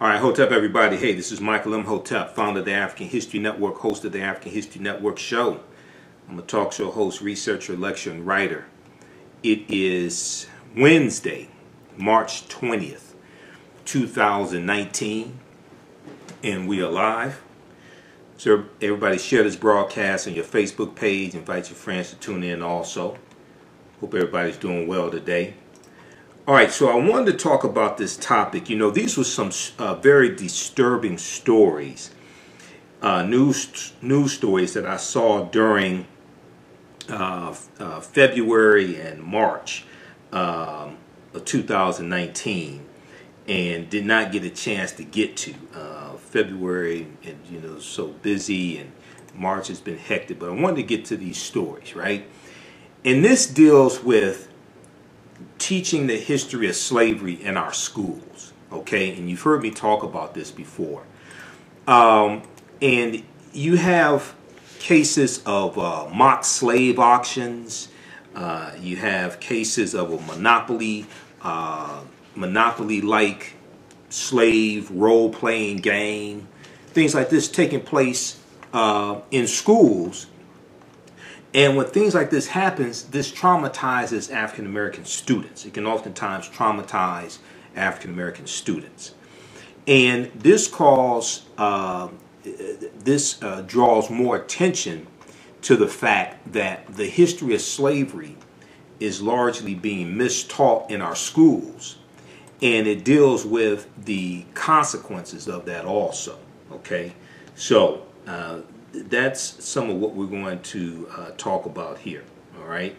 All right, Hotep, everybody. Hey, this is Michael Imhotep, founder of the African History Network, host of the African History Network show. I'm a talk show host, researcher, lecturer, and writer. It is Wednesday, March 20th, 2019, and we are live. So everybody share this broadcast on your Facebook page. Invite your friends to tune in also. Hope everybody's doing well today. All right, so I wanted to talk about this topic. You know, these were some very disturbing stories, news stories that I saw during February and March of 2019, and did not get a chance to get to. February, and you know, so busy, and March has been hectic. But I wanted to get to these stories, right? And this deals with teaching the history of slavery in our schools, okay? And you've heard me talk about this before. And you have cases of mock slave auctions. You have cases of a monopoly-like slave role-playing game. Things like this taking place in schools. And when things like this happens, this traumatizes African American students. It can oftentimes traumatize African American students, and this draws more attention to the fact that the history of slavery is largely being mistaught in our schools, and it deals with the consequences of that also. Okay, so that's some of what we're going to talk about here. All right,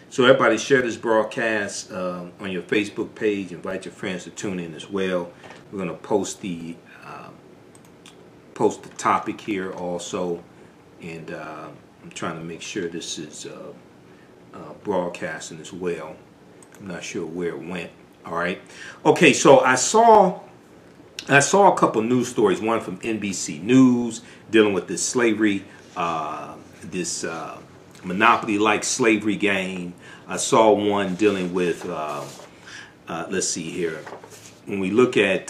so everybody share this broadcast on your Facebook page. Invite your friends to tune in as well. We're going to post the topic here also, and I'm trying to make sure this is broadcasting as well. I'm not sure where it went. All right, okay, so I saw a couple news stories, one from NBC News dealing with this slavery, this monopoly-like slavery game. I saw one dealing with, let's see here, when we look at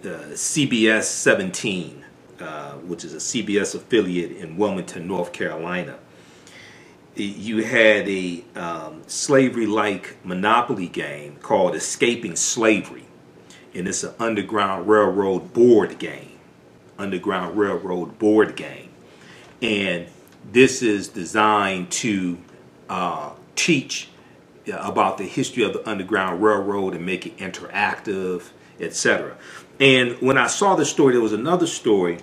CBS 17, which is a CBS affiliate in Wilmington, North Carolina, you had a slavery-like monopoly game called Escaping Slavery. And it's an Underground Railroad board game. Underground Railroad board game. And this is designed to teach about the history of the Underground Railroad and make it interactive, etc. And when I saw this story, there was another story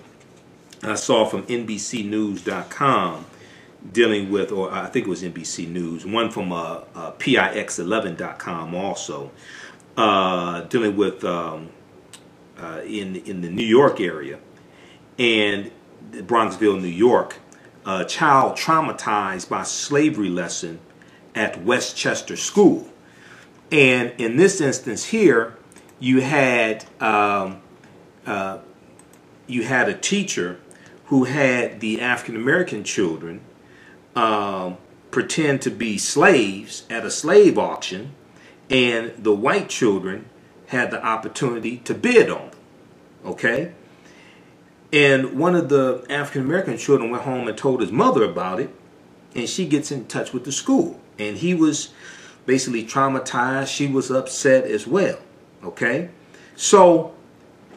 I saw from NBCnews.com dealing with, or I think it was NBC News, one from PIX11.com also, dealing with in the New York area and Bronxville, New York, a child traumatized by slavery lesson at Westchester School. And in this instance here, you had a teacher who had the African American children pretend to be slaves at a slave auction, and the white children had the opportunity to bid on them. Okay? And one of the African American children went home and told his mother about it, and she gets in touch with the school. And he was basically traumatized. She was upset as well. Okay? So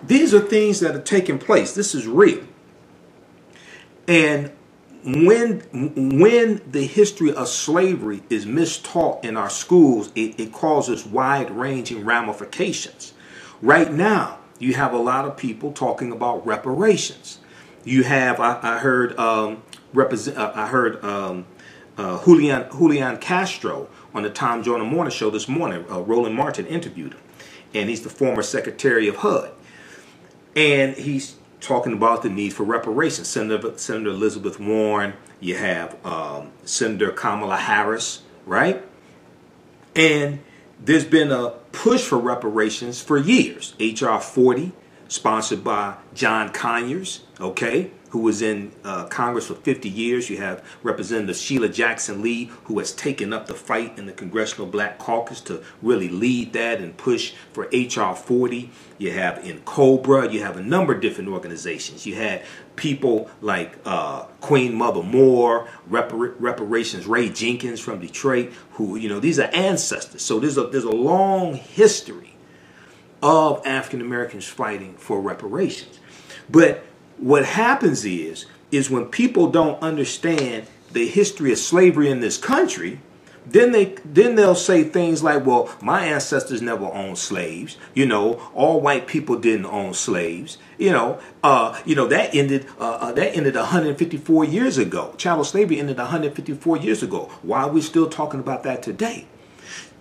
these are things that are taking place. This is real. And when the history of slavery is mistaught in our schools, it causes wide-ranging ramifications. Right now, you have a lot of people talking about reparations. You have, I heard Julian Castro on the Tom Joyner Morning Show this morning. Roland Martin interviewed him, and he's the former Secretary of HUD, and he's talking about the need for reparations. Senator Elizabeth Warren, you have Senator Kamala Harris, right? And there's been a push for reparations for years. H.R. 40 sponsored by John Conyers, okay, who was in Congress for 50 years. You have Representative Sheila Jackson Lee, who has taken up the fight in the Congressional Black Caucus to really lead that and push for H.R. 40. You have in Cobra, you have a number of different organizations. You had people like Queen Mother Moore, Reparations Ray Jenkins from Detroit, who, you know, these are ancestors. So there's a long history of African Americans fighting for reparations. But what happens is when people don't understand the history of slavery in this country, then they'll say things like, well, my ancestors never owned slaves. You know, all white people didn't own slaves. That ended 154 years ago. Chattel slavery ended 154 years ago. Why are we still talking about that today?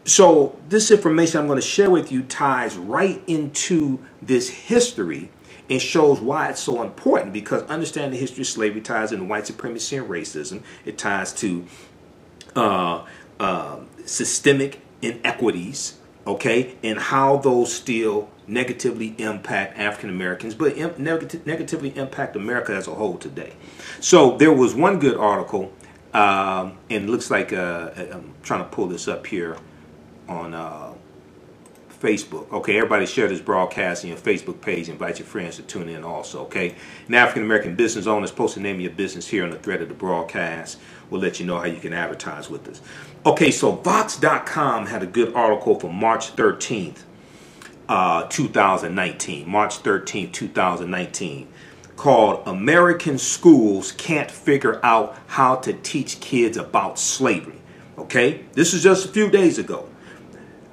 So this information I'm going to share with you ties right into this history and shows why it's so important, because understanding the history of slavery ties into white supremacy and racism. It ties to systemic inequities, okay, and how those still negatively impact African Americans, but negatively impact America as a whole today. So there was one good article, and it looks like I'm trying to pull this up here on Facebook. Okay, everybody share this broadcast on your Facebook page. Invite your friends to tune in also, okay? An African American business owners, post the name of your business here on the thread of the broadcast. We'll let you know how you can advertise with us. Okay, so Vox.com had a good article for March 13th, 2019. March 13th, 2019. Called American Schools Can't Figure Out How to Teach Kids About Slavery. Okay, this is just a few days ago.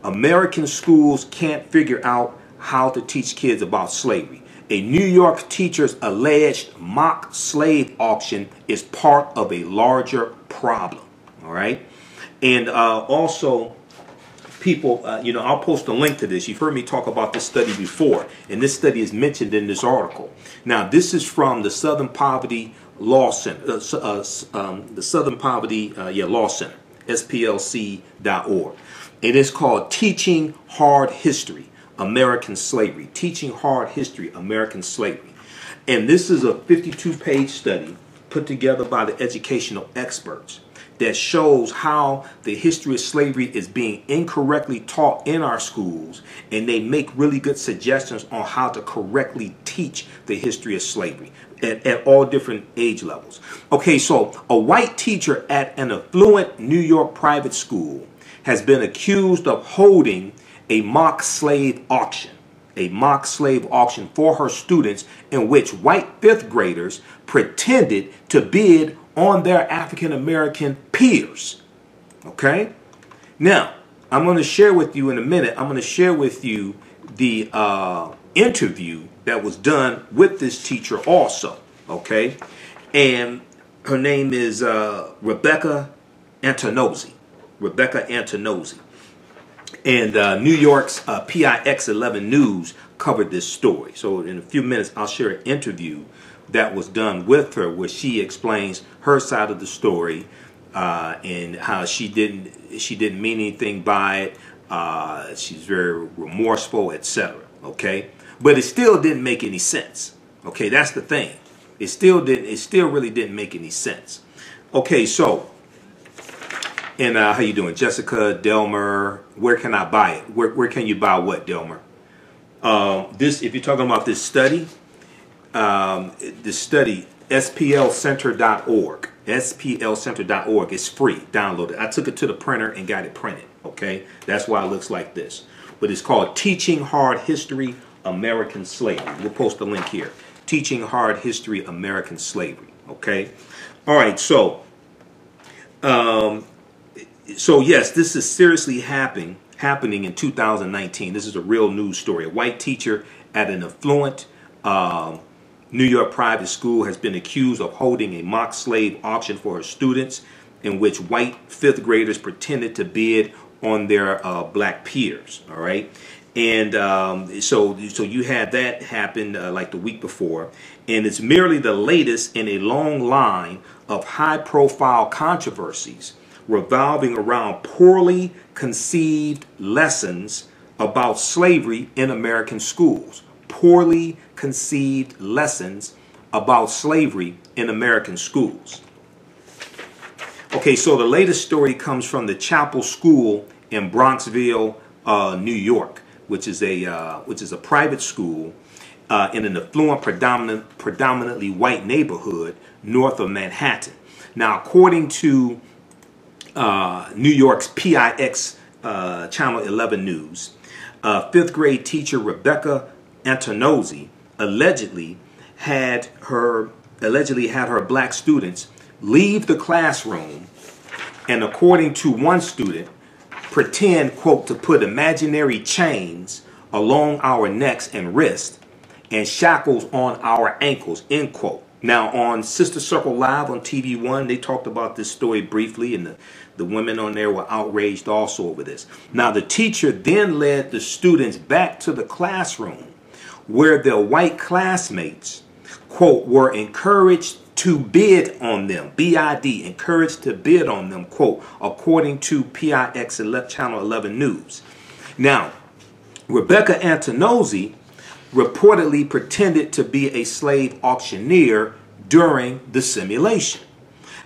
American schools can't figure out how to teach kids about slavery. A New York teacher's alleged mock slave auction is part of a larger problem. All right. And also, people, I'll post a link to this. You've heard me talk about this study before, and this study is mentioned in this article. Now, this is from the Southern Poverty Law Center, the Southern Poverty Law Center, SPLC.org. It is called Teaching Hard History, American Slavery. Teaching Hard History, American Slavery. And this is a 52-page study put together by the educational experts that shows how the history of slavery is being incorrectly taught in our schools, and they make really good suggestions on how to correctly teach the history of slavery at all different age levels. Okay, so a white teacher at an affluent New York private school has been accused of holding a mock slave auction for her students, in which white fifth graders pretended to bid on their African American peers. Okay? Now, I'm going to share with you in a minute, I'm going to share with you the interview that was done with this teacher also. Okay? And her name is Rebecca Antonozzi. And New York's PIX 11 News covered this story. So in a few minutes, I'll share an interview that was done with her where she explains her side of the story and how she didn't mean anything by it. She's very remorseful, etc. Okay, but it still didn't make any sense. Okay, that's the thing. It still really didn't make any sense. Okay, so. And how you doing, Jessica, Delmer? Where can I buy it? Where can you buy what, Delmer? If you're talking about this study, SPLcenter.org. SPLcenter.org is free. Download it. I took it to the printer and got it printed. Okay, that's why it looks like this. But it's called Teaching Hard History, American Slavery. We'll post the link here. Teaching Hard History, American Slavery. Okay. All right. So yes, this is seriously happening in 2019. This is a real news story. A white teacher at an affluent New York private school has been accused of holding a mock slave auction for her students, in which white fifth graders pretended to bid on their black peers. All right. And so you had that happen like the week before, and it's merely the latest in a long line of high-profile controversies revolving around poorly conceived lessons about slavery in American schools. poorly conceived lessons about slavery in American schools. Okay, so the latest story comes from the Chapel School in Bronxville, New York, which is a private school in an affluent, predominantly white neighborhood north of Manhattan. Now, according to New York's PIX Channel 11 News, fifth grade teacher Rebecca Antonozzi allegedly had her black students leave the classroom and, according to one student, pretend, quote, to put imaginary chains along our necks and wrists and shackles on our ankles, end quote. Now, on Sister Circle Live on TV1, they talked about this story briefly, and the women on there were outraged also over this. Now, the teacher then led the students back to the classroom where their white classmates, quote, were encouraged to bid on them, B-I-D, encouraged to bid on them, quote, according to PIX Channel 11 News. Now, Rebecca Antonozzi reportedly pretended to be a slave auctioneer during the simulation.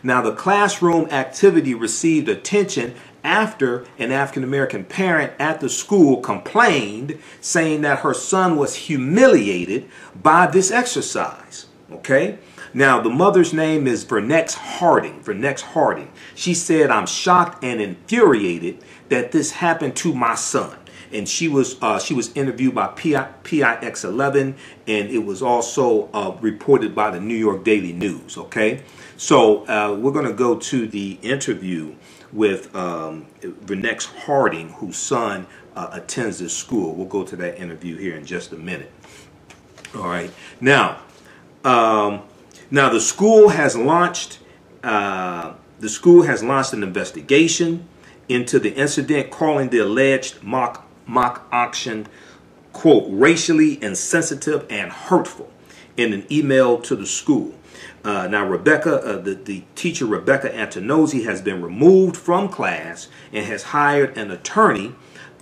Now, the classroom activity received attention after an African-American parent at the school complained, saying that her son was humiliated by this exercise. Okay? Now, the mother's name is Vernex Harding. She said, "I'm shocked and infuriated that this happened to my son." And she was interviewed by PIX 11, and it was also reported by the New York Daily News. Okay, so we're going to go to the interview with Vernex Harding, whose son attends this school. We'll go to that interview here in just a minute. All right, now the school has launched an investigation into the incident, calling the alleged mock auction, quote, racially insensitive and hurtful, in an email to the school. Now, the teacher Rebecca Antonozzi has been removed from class and has hired an attorney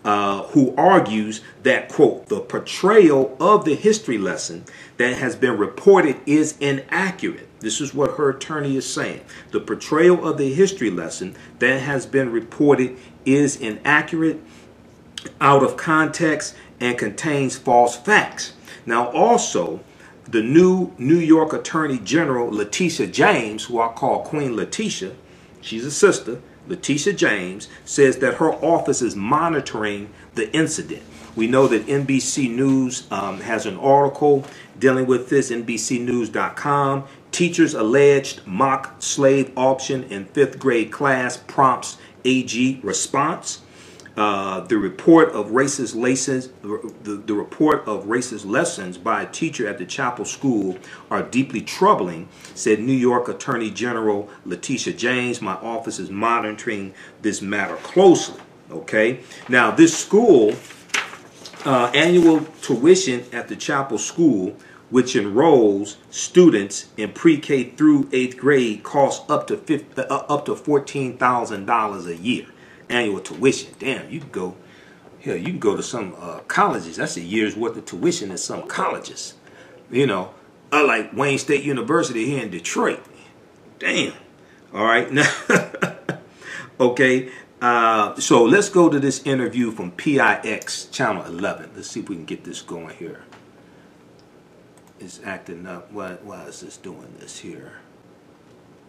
who argues that, quote, the portrayal of the history lesson that has been reported is inaccurate. This is what her attorney is saying. The portrayal of the history lesson that has been reported is inaccurate, out of context, and contains false facts. Now, also, the new New York Attorney General, Letitia James, who I call Queen Letitia, she's a sister, Letitia James, says that her office is monitoring the incident. We know that NBC News has an article dealing with this, NBCnews.com. Teachers alleged mock slave auction in fifth grade class prompts AG response. The report of racist lessons by a teacher at the Chapel School are deeply troubling, said New York Attorney General Letitia James. My office is monitoring this matter closely. Okay, now this school annual tuition at the Chapel School, which enrolls students in pre-K through 8th grade, costs up to $14,000 a year. Annual tuition. Damn, you can go to some colleges. That's a year's worth of tuition at some colleges. You know, like Wayne State University here in Detroit. Damn. All right. Now, okay. So let's go to this interview from PIX Channel 11. Let's see if we can get this going here. It's acting up. Why is this doing this here?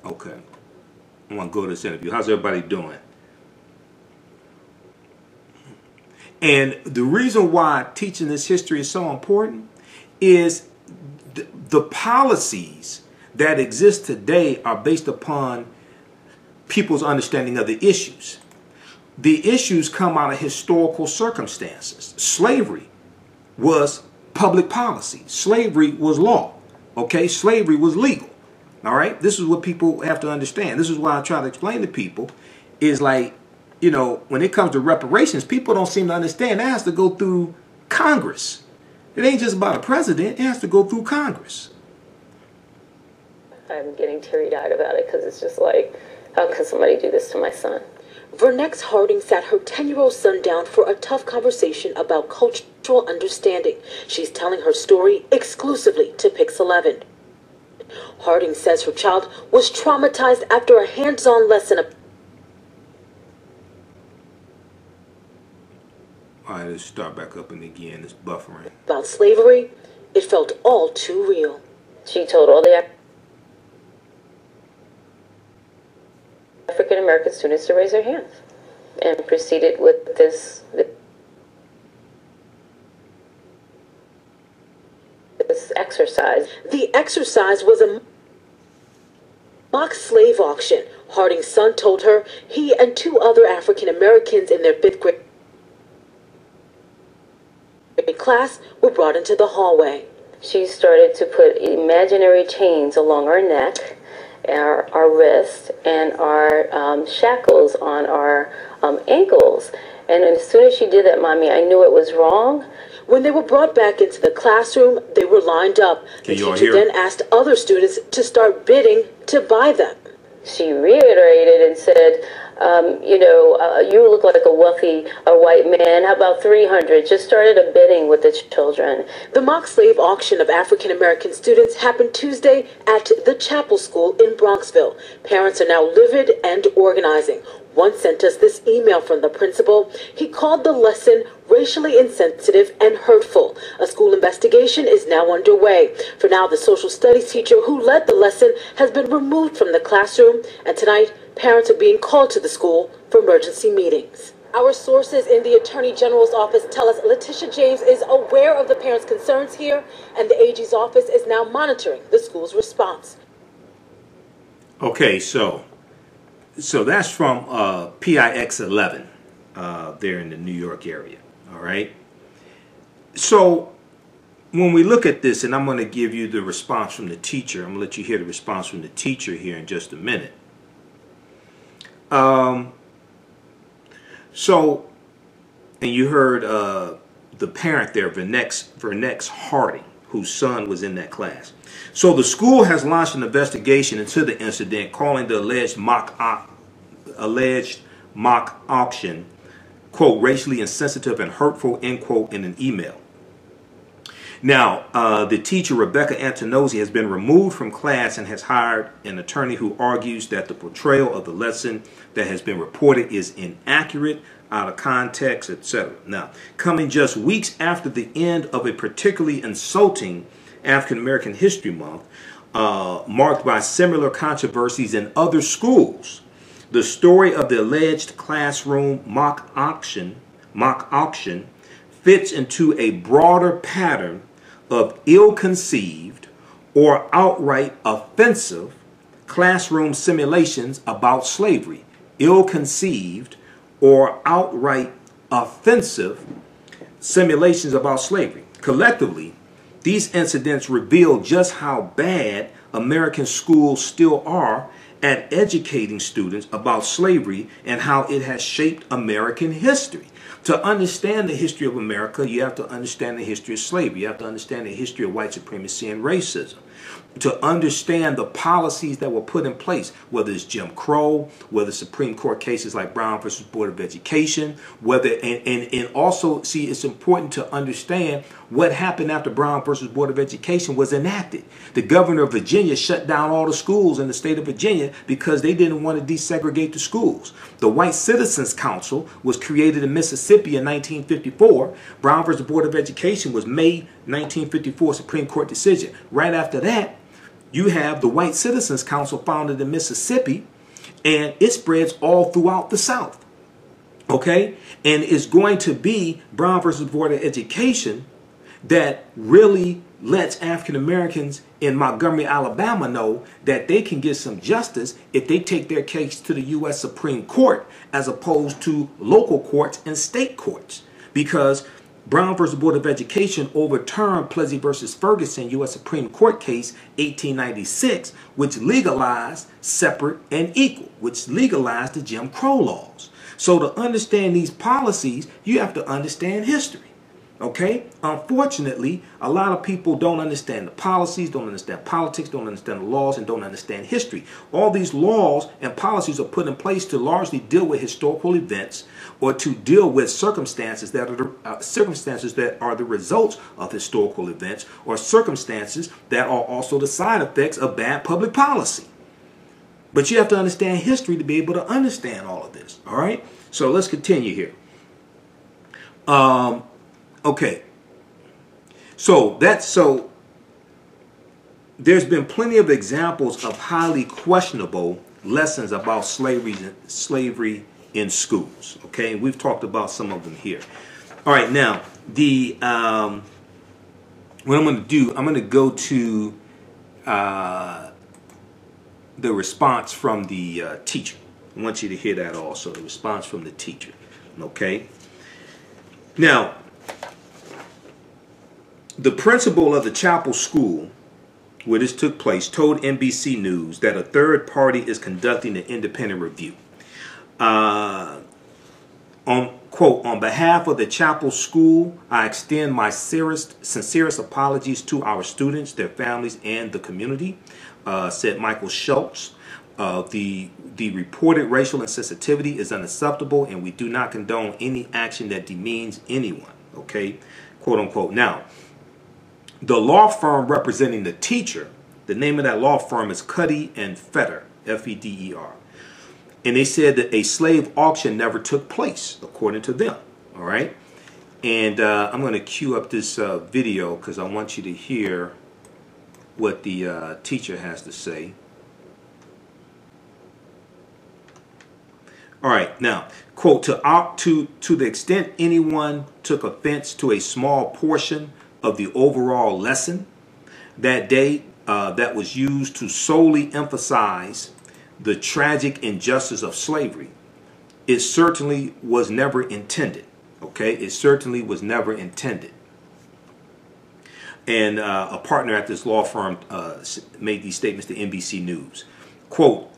Okay. I want to go to this interview. How's everybody doing? And the reason why teaching this history is so important is the policies that exist today are based upon people's understanding of the issues. The issues come out of historical circumstances. Slavery was public policy. Slavery was law. Okay? Slavery was legal. All right? This is what people have to understand. This is why I try to explain to people is like, you know, when it comes to reparations, people don't seem to understand. It has to go through Congress. It ain't just about a president. It has to go through Congress. I'm getting teary-eyed about it because it's just like, how can somebody do this to my son? Vernex Harding sat her 10-year-old son down for a tough conversation about culture. understanding. She's telling her story exclusively to Pix 11. Harding says her child was traumatized after a hands-on lesson. All right, let's start back up and again. It's buffering. About slavery. It felt all too real. She told all the African American students to raise their hands and proceeded with this exercise. The exercise was a mock slave auction. Harding's son told her he and two other African Americans in their 5th grade class were brought into the hallway. She started to put imaginary chains along our neck, our wrists, and our shackles on our ankles. And as soon as she did that, Mommy, I knew it was wrong. When they were brought back into the classroom, they were lined up. The teacher then asked other students to start bidding to buy them. She reiterated and said, you look like a wealthy white man. How about 300? Just started a bidding with the children. The mock slave auction of African American students happened Tuesday at the Chapel School in Bronxville. Parents are now livid and organizing. One sent us this email from the principal. He called the lesson racially insensitive and hurtful. A school investigation is now underway. For now, the social studies teacher who led the lesson has been removed from the classroom, and tonight, parents are being called to the school for emergency meetings. Our sources in the Attorney General's office tell us Letitia James is aware of the parents' concerns here, and the AG's office is now monitoring the school's response. Okay, so that's from PIX 11 there in the New York area. All right. So when we look at this, and I'm going to give you the response from the teacher. I'm going to let you hear the response from the teacher here in just a minute. So, and you heard the parent there, Vernex Harding, whose son was in that class. So the school has launched an investigation into the incident, calling the alleged mock auction, quote, racially insensitive and hurtful, end quote, in an email. Now, the teacher, Rebecca Antonozzi, has been removed from class and has hired an attorney who argues that the portrayal of the lesson that has been reported is inaccurate, out of context, etc. Now, coming just weeks after the end of a particularly insulting African American History Month, marked by similar controversies in other schools, the story of the alleged classroom mock auction fits into a broader pattern of ill-conceived or outright offensive classroom simulations about slavery. Ill-conceived or outright offensive simulations about slavery. Collectively, these incidents reveal just how bad American schools still are at educating students about slavery and how it has shaped American history. To understand the history of America, you have to understand the history of slavery. You have to understand the history of white supremacy and racism. To understand the policies that were put in place, whether it's Jim Crow, whether Supreme Court cases like Brown versus Board of Education, whether and also see it's important to understand what happened after Brown versus Board of Education was enacted. The governor of Virginia shut down all the schools in the state of Virginia because they didn't want to desegregate the schools. The White Citizens Council was created in Mississippi in 1954. Brown versus Board of Education was May 1954 Supreme Court decision. Right after that, you have the White Citizens Council founded in Mississippi, and it spreads all throughout the South. Okay? And it's going to be Brown versus Board of Education that really lets African Americans in Montgomery, Alabama know that they can get some justice if they take their case to the U.S. Supreme Court as opposed to local courts and state courts. Because Brown versus Board of Education overturned Plessy versus Ferguson U.S. Supreme Court case 1896, which legalized separate and equal, which legalized the Jim Crow laws. So to understand these policies, you have to understand history. Okay? Unfortunately, a lot of people don't understand the policies, don't understand politics, don't understand the laws, and don't understand history. All these laws and policies are put in place to largely deal with historical events or to deal with circumstances that are the results of historical events or circumstances that are also the side effects of bad public policy. But you have to understand history to be able to understand all of this. All right? So let's continue here. Okay, so there's been plenty of examples of highly questionable lessons about slavery in schools. Okay, we've talked about some of them here. All right, now what I'm going to do, I'm going to go to the response from the teacher. I want you to hear that also, the response from the teacher. Okay, now. The principal of the Chapel School, where this took place, told NBC News that a third party is conducting an independent review. On behalf of the Chapel School, I extend my sincerest apologies to our students, their families, and the community, said Michael Schultz. The reported racial insensitivity is unacceptable, and we do not condone any action that demeans anyone. Okay, quote unquote. Now, the law firm representing the teacher, the name of that law firm is Cuddy and Feder, F-E-D-E-R. And they said that a slave auction never took place, according to them. All right. And I'm going to cue up this video because I want you to hear what the teacher has to say. All right. Now, quote, to the extent anyone took offense to a small portion of the overall lesson that day that was used to solely emphasize the tragic injustice of slavery, it certainly was never intended. Okay, it certainly was never intended. And a partner at this law firm made these statements to NBC News. Quote,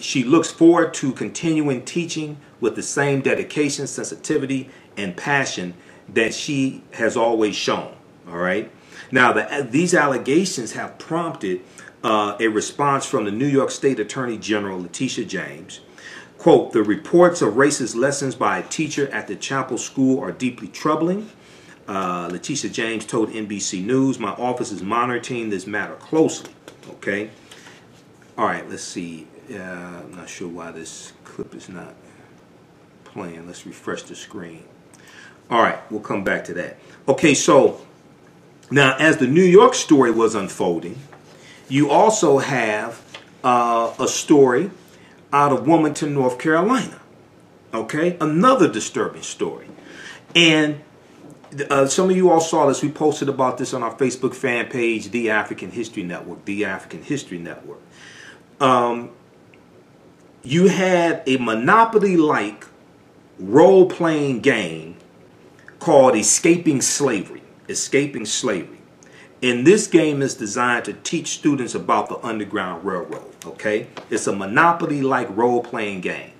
she looks forward to continuing teaching with the same dedication, sensitivity, and passion that she has always shown. All right. Now, these allegations have prompted a response from the New York State Attorney General, Letitia James. Quote, the reports of racist lessons by a teacher at the Chapel School are deeply troubling. Letitia James told NBC News, my office is monitoring this matter closely. Okay. All right. Let's see. I'm not sure why this clip is not playing. Let's refresh the screen. All right. We'll come back to that. Okay. So, now, as the New York story was unfolding, you also have a story out of Wilmington, North Carolina. Okay, another disturbing story. And some of you all saw this. We posted about this on our Facebook fan page, The African History Network. The African History Network. You had a Monopoly-like role-playing game called Escaping Slavery. Escaping Slavery. And this game is designed to teach students about the Underground Railroad. Okay? It's a Monopoly-like role-playing game.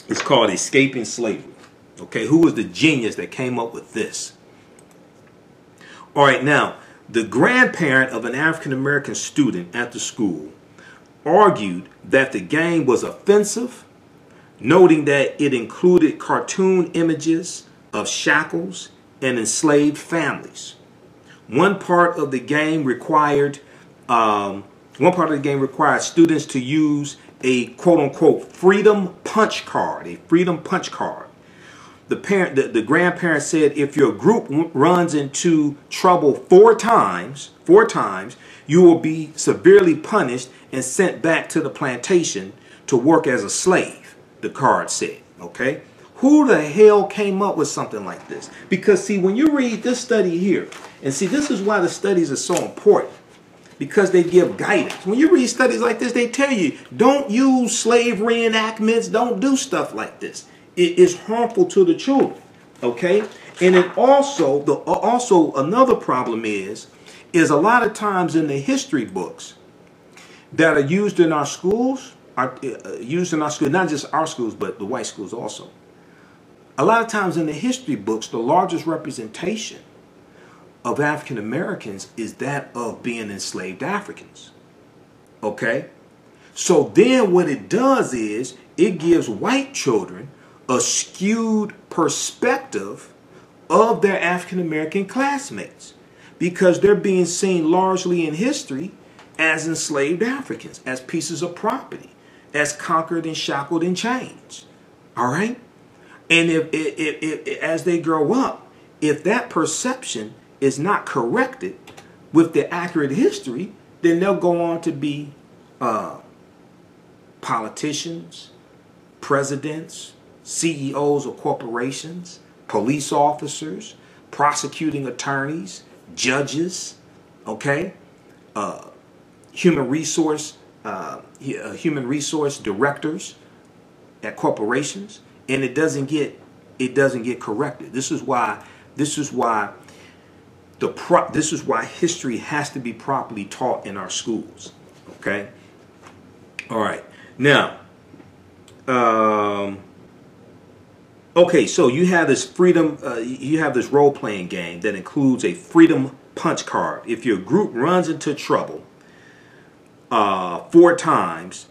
It's called Escaping Slavery. Okay? Who was the genius that came up with this? All right, now, the grandparent of an African-American student at the school argued that the game was offensive, noting that it included cartoon images of shackles and enslaved families. One part of the game required students to use a quote-unquote freedom punch card, a freedom punch card. The grandparent said if your group runs into trouble four times, you will be severely punished and sent back to the plantation to work as a slave, the card said. Okay? Who the hell came up with something like this? Because, see, when you read this study here, and see, this is why the studies are so important, because they give guidance. When you read studies like this, they tell you, don't use slave reenactments, don't do stuff like this. It is harmful to the children, okay? And it also another problem is a lot of times in the history books that are used in our schools, not just our schools, but the white schools also. A lot of times in the history books, the largest representation of African Americans is that of being enslaved Africans. Okay? So then what it does is it gives white children a skewed perspective of their African American classmates, because they're being seen largely in history as enslaved Africans, as pieces of property, as conquered and shackled and chained. All right? And if as they grow up, if that perception is not corrected with the accurate history, then they'll go on to be politicians, presidents, CEOs of corporations, police officers, prosecuting attorneys, judges, okay, human resource directors at corporations, and it doesn't get corrected. This is why history has to be properly taught in our schools. Okay. All right. Now, okay, so you have this this role-playing game that includes a freedom punch card. If your group runs into trouble 4 times,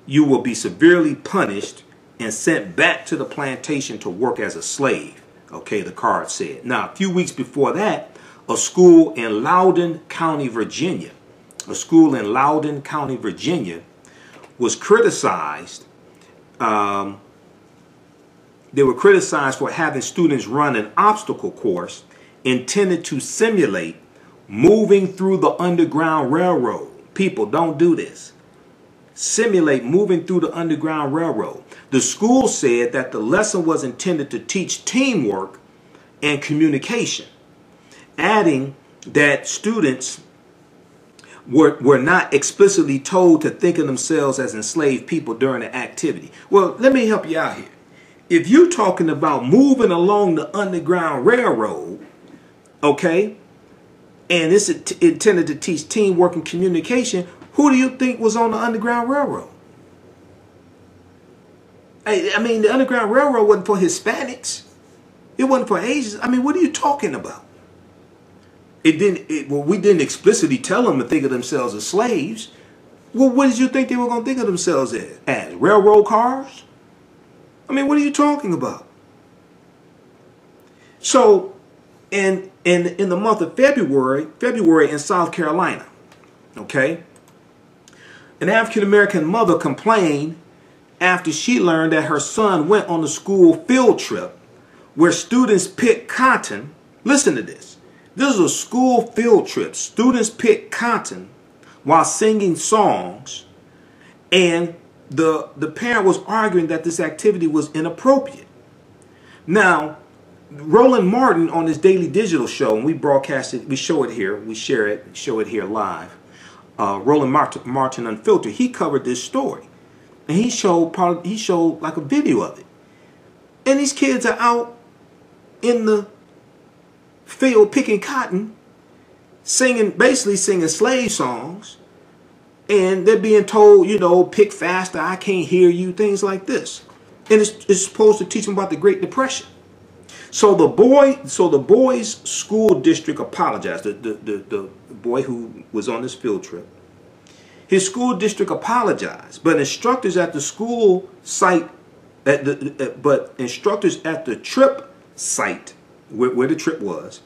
you will be severely punished and sent back to the plantation to work as a slave. Okay, the card said. Now, a few weeks before that, a school in Loudoun County, Virginia, was criticized. They were criticized for having students run an obstacle course intended to simulate moving through the Underground Railroad. People, don't do this. Simulate moving through the Underground Railroad. The school said that the lesson was intended to teach teamwork and communication, adding that students were not explicitly told to think of themselves as enslaved people during the activity. Well, let me help you out here. If you're talking about moving along the Underground Railroad, okay, and it's intended to teach teamwork and communication, who do you think was on the Underground Railroad? I mean, the Underground Railroad wasn't for Hispanics. It wasn't for Asians. I mean, what are you talking about? We didn't explicitly tell them to think of themselves as slaves. Well, what did you think they were going to think of themselves as? Railroad cars? I mean, what are you talking about? So, in the month of February in South Carolina, okay, an African-American mother complained after she learned that her son went on a school field trip where students picked cotton. Listen to this. This is a school field trip. Students picked cotton while singing songs, and the parent was arguing that this activity was inappropriate. Now, Roland Martin on his Daily Digital show, and we broadcast it, we show it here, we share it, show it here live. Roland Martin Unfiltered, he covered this story, and he showed like a video of it. And these kids are out in the field picking cotton, basically singing slave songs, and they're being told, you know, pick faster, I can't hear you, things like this. And it's supposed to teach them about the Great Depression. So the boy's school district apologized. The boy who was on this field trip, his school district apologized, but instructors at the school site, instructors at the trip site where the trip was,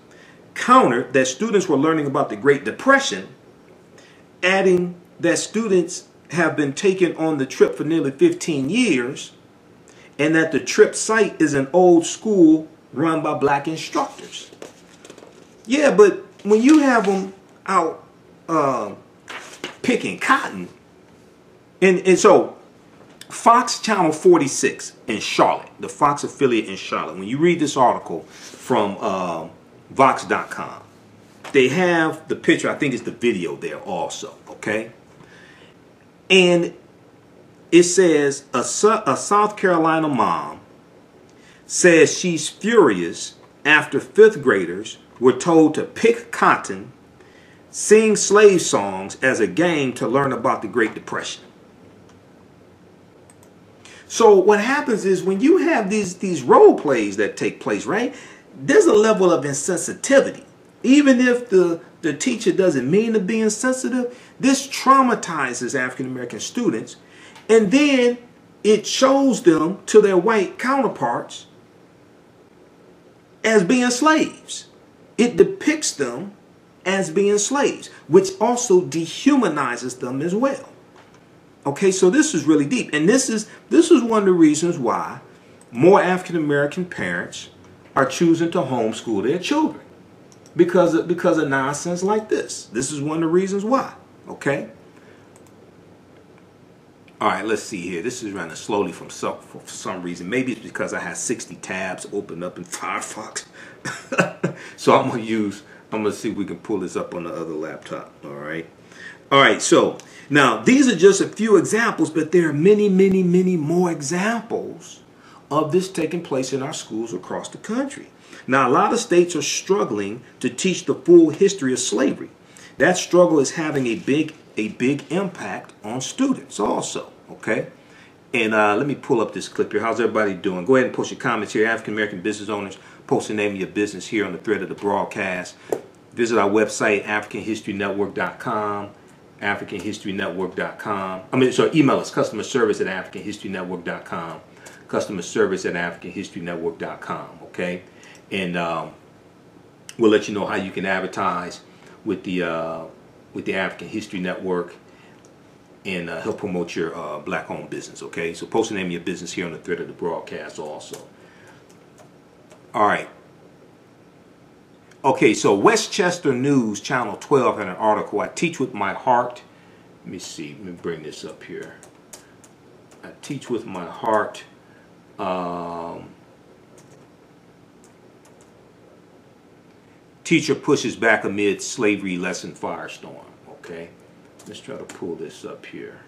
countered that students were learning about the Great Depression, adding that students have been taken on the trip for nearly 15 years, and that the trip site is an old school run by black instructors. Yeah, but when you have them out picking cotton, and so Fox Channel 46 in Charlotte, the Fox affiliate in Charlotte, when you read this article from Vox.com, they have the picture, I think it's the video there also, okay? And it says a South Carolina mom says she's furious after 5th graders were told to pick cotton, sing slave songs as a game to learn about the Great Depression. So what happens is when you have these role plays that take place, right? There's a level of insensitivity. Even if the teacher doesn't mean to be insensitive, this traumatizes African American students, and then it shows them to their white counterparts as being slaves. It depicts them as being slaves, which also dehumanizes them as well. Okay, so this is really deep, and this is one of the reasons why more African American parents are choosing to homeschool their children, because of nonsense like this. This is one of the reasons why. Okay. All right, let's see here. This is running slowly for some reason. Maybe it's because I have 60 tabs open up in Firefox. So I'm gonna see if we can pull this up on the other laptop. All right. So now these are just a few examples, but there are many, many, many more examples of this taking place in our schools across the country. Now, a lot of states are struggling to teach the full history of slavery. That struggle is having a big impact on students also, okay? And let me pull up this clip here. How's everybody doing? Go ahead and post your comments here. African American business owners, post the name of your business here on the thread of the broadcast. Visit our website, AfricanHistoryNetwork.com, AfricanHistoryNetwork.com. Email us, customer service at AfricanHistoryNetwork.com, customer service at AfricanHistoryNetwork.com, okay? And we'll let you know how you can advertise with the African History Network and help promote your black-owned business, okay? So post the name of your business here on the thread of the broadcast also. All right. Okay, so Westchester News, Channel 12, had an article, I Teach With My Heart. Let me see. Let me bring this up here. I Teach With My Heart. Teacher pushes back amid slavery lesson firestorm. Okay, let's try to pull this up here.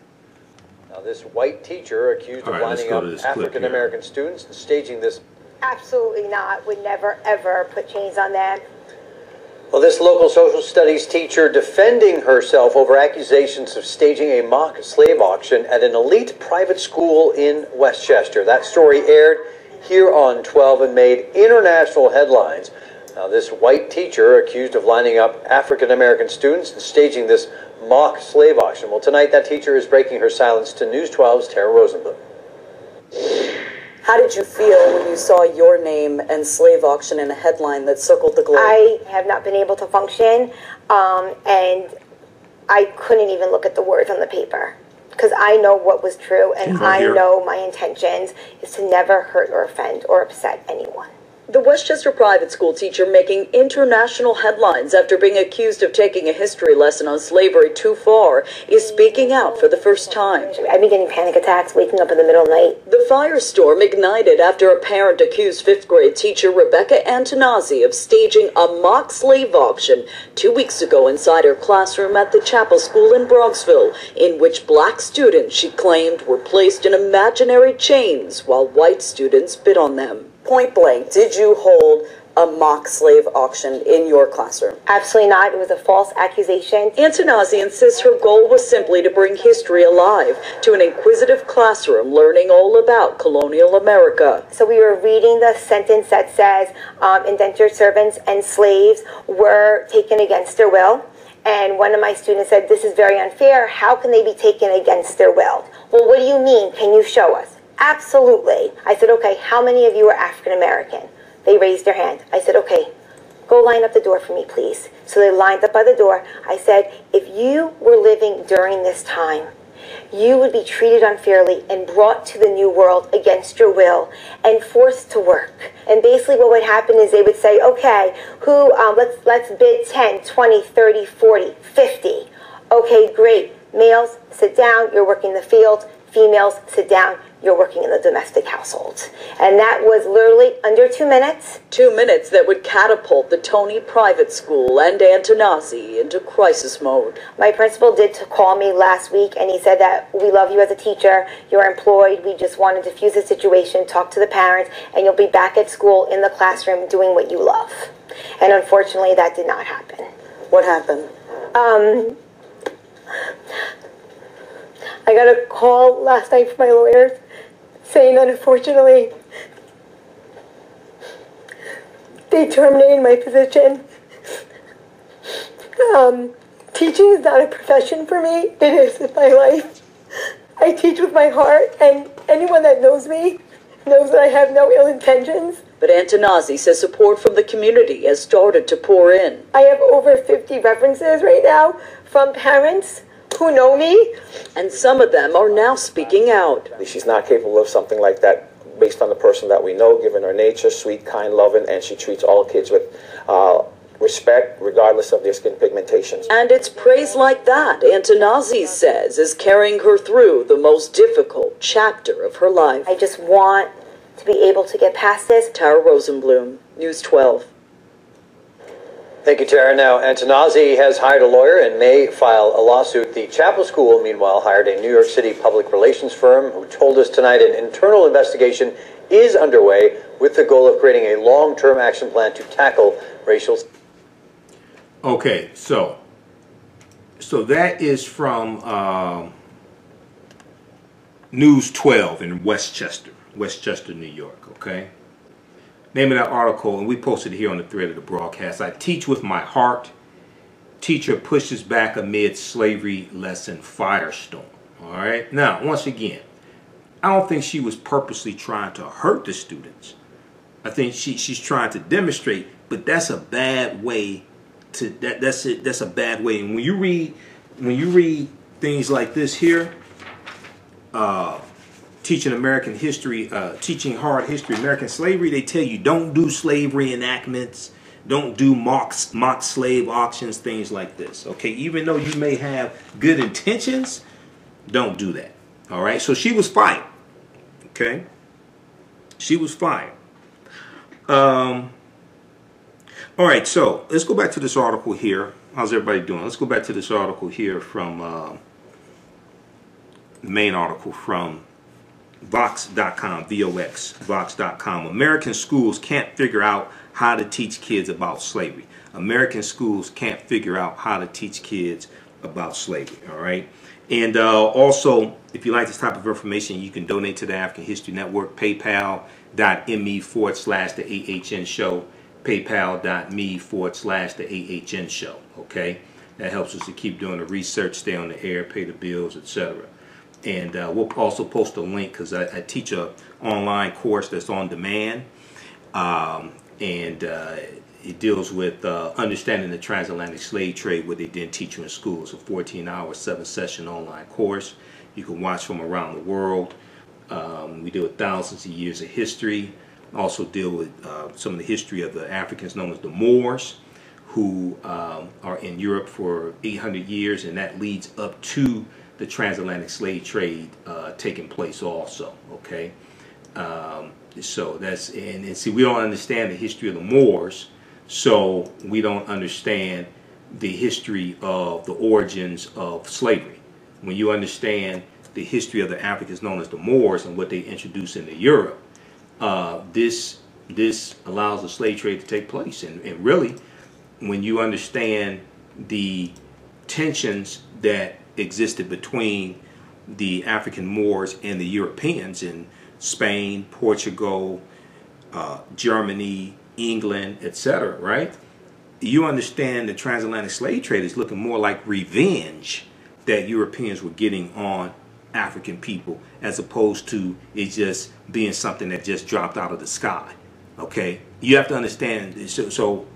Now, this white teacher accused of lining up African American students and staging this. Absolutely not. Would never ever put chains on them. Well, this local social studies teacher defending herself over accusations of staging a mock slave auction at an elite private school in Westchester. That story aired here on 12 and made international headlines. Now, this white teacher accused of lining up African American students and staging this mock slave auction. Well, tonight that teacher is breaking her silence to News 12's Tara Rosenblum. How did you feel when you saw your name and slave auction in a headline that circled the globe? I have not been able to function, and I couldn't even look at the words on the paper, because I know what was true, and I know my intentions is to never hurt or offend or upset anyone. The Westchester private school teacher making international headlines after being accused of taking a history lesson on slavery too far is speaking out for the first time. I've been getting panic attacks, waking up in the middle of the night. The firestorm ignited after a parent accused 5th grade teacher Rebecca Antonazzi of staging a mock slave auction 2 weeks ago inside her classroom at the Chapel School in Bronxville, in which black students, she claimed, were placed in imaginary chains while white students bid on them. Point blank, did you hold a mock slave auction in your classroom? Absolutely not. It was a false accusation. Antonazzi insists her goal was simply to bring history alive to an inquisitive classroom learning all about colonial America. So we were reading the sentence that says indentured servants and slaves were taken against their will. And one of my students said, "This is very unfair. How can they be taken against their will?" Well, what do you mean? Can you show us? Absolutely. I said, "Okay, how many of you are African American?" They raised their hand. I said, "Okay, go line up the door for me, please." So they lined up by the door. I said, "If you were living during this time, you would be treated unfairly and brought to the new world against your will and forced to work." And basically what would happen is they would say, "Okay, let's bid 10, 20, 30, 40, 50. Okay, great. Males, sit down. You're working the field. Females, sit down. You're working in the domestic household." And that was literally under 2 minutes. 2 minutes that would catapult the Tony Private School and Antonazzi into crisis mode. My principal did call me last week, and he said that we love you as a teacher. You're employed. We just want to diffuse the situation, talk to the parents, and you'll be back at school in the classroom doing what you love. And unfortunately, that did not happen. What happened? I got a call last night from my lawyers saying that unfortunately they terminated my position. Teaching is not a profession for me. It is my life. I teach with my heart, and anyone that knows me knows that I have no ill intentions. But Antonazi says support from the community has started to pour in. I have over 50 references right now from parents who know me. And some of them are now speaking out. She's not capable of something like that based on the person that we know, given her nature, sweet, kind, loving, and she treats all kids with respect, regardless of their skin pigmentations. And it's praise like that, Antonazi says, is carrying her through the most difficult chapter of her life. I just want to be able to get past this. Tara Rosenblum, News 12. Thank you, Tara. Now, Antonazi has hired a lawyer and may file a lawsuit. The Chapel School, meanwhile, hired a New York City public relations firm who told us tonight an internal investigation is underway with the goal of creating a long-term action plan to tackle racial... Okay, so that is from News 12 in Westchester, New York, okay? Name of that article, and we posted it here on the thread of the broadcast. I teach with my heart. Teacher pushes back amid slavery lesson firestorm. All right? Now, once again, I don't think she was purposely trying to hurt the students. I think she's trying to demonstrate, but that's a bad way to that's a bad way. And when you read things like this here, teaching American history, teaching hard history, American slavery, they tell you don't do slavery enactments, don't do mock slave auctions, things like this. Okay, even though you may have good intentions, don't do that. All right, so she was fired. Okay, she was fired. All right, so let's go back to this article here. How's everybody doing? Let's go back to this article here from the main article from Vox.com, Vox.com. American schools can't figure out how to teach kids about slavery. American schools can't figure out how to teach kids about slavery, all right? And also, if you like this type of information, you can donate to the African History Network, paypal.me/the AHN show, paypal.me/the AHN show, okay? That helps us to keep doing the research, stay on the air, pay the bills, etc. And we'll also post a link because I teach a online course that's on demand, it deals with understanding the transatlantic slave trade, what they didn't teach you in school. It's a 14-hour, 7-session online course. You can watch from around the world. We deal with thousands of years of history. Also deal with some of the history of the Africans known as the Moors, who are in Europe for 800 years, and that leads up to the transatlantic slave trade taking place also, okay? So that's, and see, we don't understand the history of the Moors, so we don't understand the history of the origins of slavery. When you understand the history of the Africans known as the Moors and what they introduced into Europe, this allows the slave trade to take place. And really, when you understand the tensions that existed between the African Moors and the Europeans in Spain, Portugal, Germany, England, etc., right? You understand the transatlantic slave trade is looking more like revenge that Europeans were getting on African people, as opposed to it just being something that just dropped out of the sky. Okay, you have to understand. So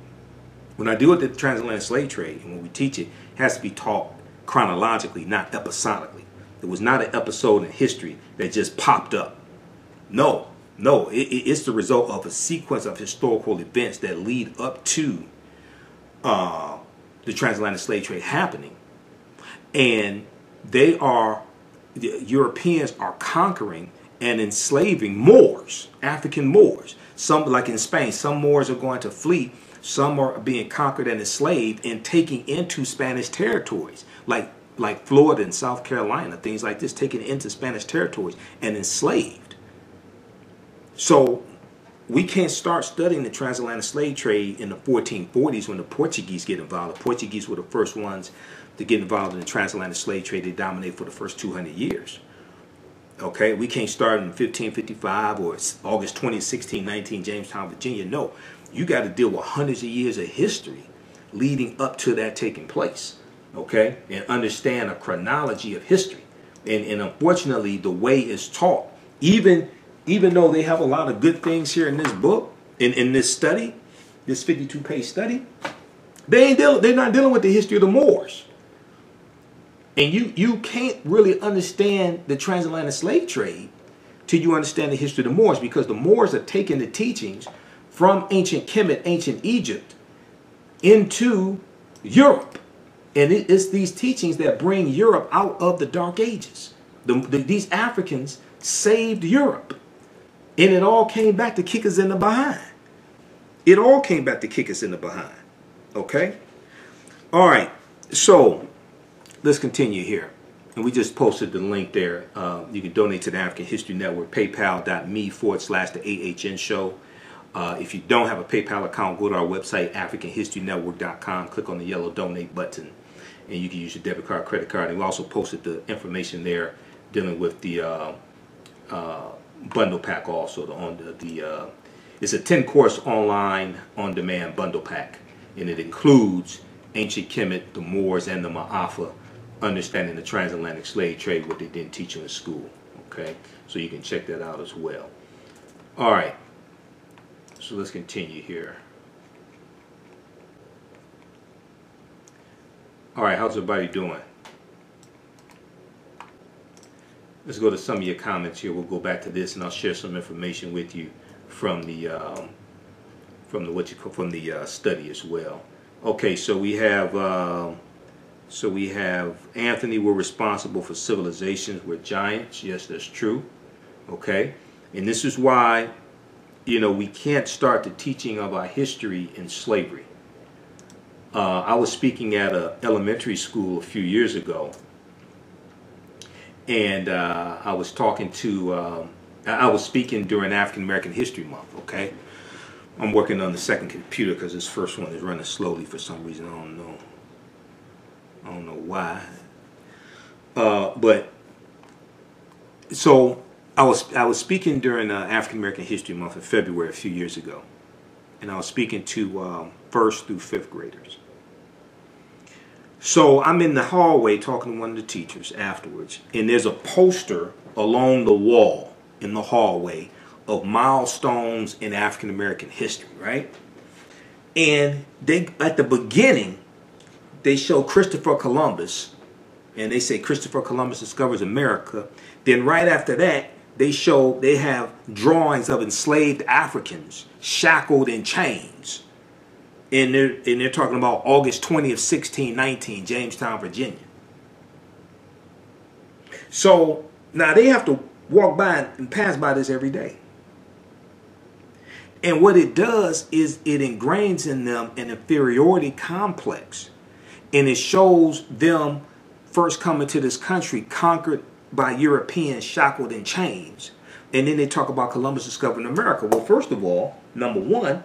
when I deal with the transatlantic slave trade, and when we teach it, it has to be taught chronologically, not episodically. It was not an episode in history that just popped up. No, it's the result of a sequence of historical events that lead up to the transatlantic slave trade happening, and the Europeans are conquering and enslaving Moors, African Moors. Some, like in Spain, some Moors are going to flee. Some are being conquered and enslaved and taking into Spanish territories, like Florida and South Carolina, things like this, taken into Spanish territories and enslaved. So we can't start studying the transatlantic slave trade in the 1440s when the Portuguese get involved. The Portuguese were the first ones to get involved in the transatlantic slave trade. They dominated for the first 200 years. Okay, we can't start in 1555 or August 20, 1619, Jamestown, Virginia. No, you got to deal with hundreds of years of history leading up to that taking place. Okay, and understand a chronology of history. And unfortunately, the way it's taught, even though they have a lot of good things here in this book, in this study, this 52-page study, they're not dealing with the history of the Moors. And you can't really understand the transatlantic slave trade till you understand the history of the Moors, because the Moors are taking the teachings from ancient Kemet, ancient Egypt, into Europe. And it's these teachings that bring Europe out of the Dark Ages. These Africans saved Europe. And it all came back to kick us in the behind. It all came back to kick us in the behind. Okay? All right. So let's continue here. And we just posted the link there. You can donate to the African History Network, paypal.me/the AHN show. If you don't have a PayPal account, go to our website, AfricanHistoryNetwork.com. Click on the yellow donate button, and you can use your debit card, credit card. And we also posted the information there dealing with the bundle pack also. It's a 10-course online on-demand bundle pack, and it includes ancient Kemet, the Moors, and the Ma'afa, understanding the transatlantic slave trade, what they didn't teach you in school. Okay, so you can check that out as well. All right, so let's continue here. All right, how's everybody doing? Let's go to some of your comments here. We'll go back to this, and I'll share some information with you from the study as well. Okay, so we have Anthony. We're responsible for civilizations. We're giants. Yes, that's true. Okay, and this is why, we can't start the teaching of our history in slavery. I was speaking at an elementary school a few years ago, and I was speaking during African American History Month. Okay, I'm working on the second computer because this first one is running slowly for some reason. I don't know why. But so I was speaking during African American History Month in February a few years ago, and I was speaking to 1st through 5th graders. So I'm in the hallway talking to one of the teachers afterwards, and there's a poster along the wall in the hallway of milestones in African American history, right? And they, at the beginning, they show Christopher Columbus, and they say Christopher Columbus discovers America. Then right after that, they have drawings of enslaved Africans shackled in chains. And they're talking about August 20th, 1619, Jamestown, Virginia. So now they have to walk by and pass by this every day. And what it does is it ingrains in them an inferiority complex. And it shows them first coming to this country conquered by Europeans, shackled in chains. And then they talk about Columbus discovering America. Well, first of all, number one,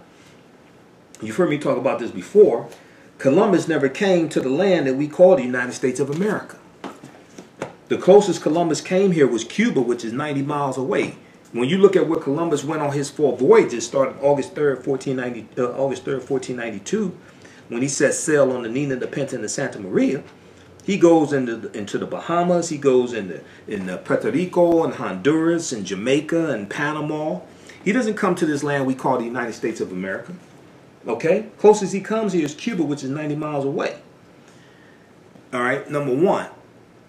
you've heard me talk about this before. Columbus never came to the land that we call the United States of America. The closest Columbus came here was Cuba, which is 90 miles away. When you look at where Columbus went on his 4 voyages, starting August 3rd, 1492, when he set sail on the Nina, the Pinta, and the Santa Maria, he goes into the Bahamas, he goes in Puerto Rico and Honduras and Jamaica and Panama. He doesn't come to this land we call the United States of America. Okay? Closest he comes here is Cuba, which is 90 miles away. All right, number one.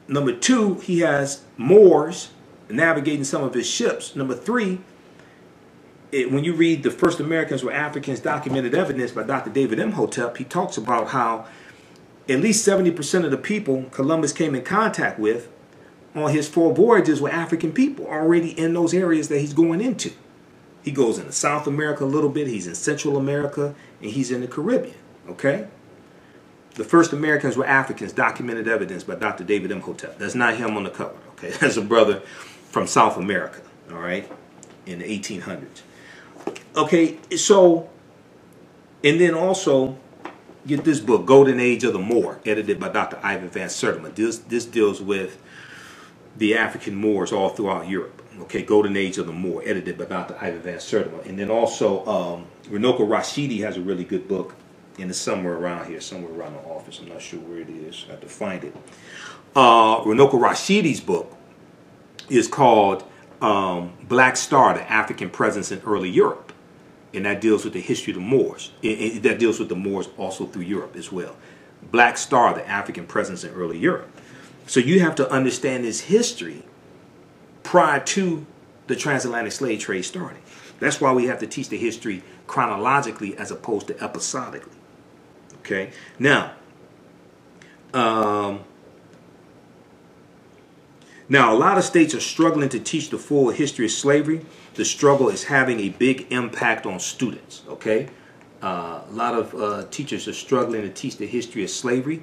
Number two, he has Moors navigating some of his ships. Number three, when you read The First Americans Were Africans, Documented Evidence by Dr. David Imhotep, he talks about how at least 70% of the people Columbus came in contact with on his 4 voyages were African people already in those areas that he's going into. He goes into South America a little bit, he's in Central America, and he's in the Caribbean, okay? The First Americans Were Africans, Documented Evidence by Dr. David Imhotep. That's not him on the cover, okay? That's a brother from South America, all right, in the 1800s. Okay, so, and then also, get this book, Golden Age of the Moor, edited by Dr. Ivan Van Sertima. This deals with the African Moors all throughout Europe. Okay, Golden Age of the Moor, edited by Dr. Ivan Van Sertima. And then also, Runoko Rashidi has a really good book, and it's somewhere around here, somewhere around the office. I'm not sure where it is. I have to find it. Runoko Rashidi's book is called Black Star, the African Presence in Early Europe. And that deals with the history of the Moors. That deals with the Moors also through Europe as well. Black Star, the African Presence in Early Europe. So you have to understand this history prior to the transatlantic slave trade starting. That's why we have to teach the history chronologically as opposed to episodically. Okay? Now, a lot of states are struggling to teach the full history of slavery. The struggle is having a big impact on students. Okay? A lot of teachers are struggling to teach the history of slavery,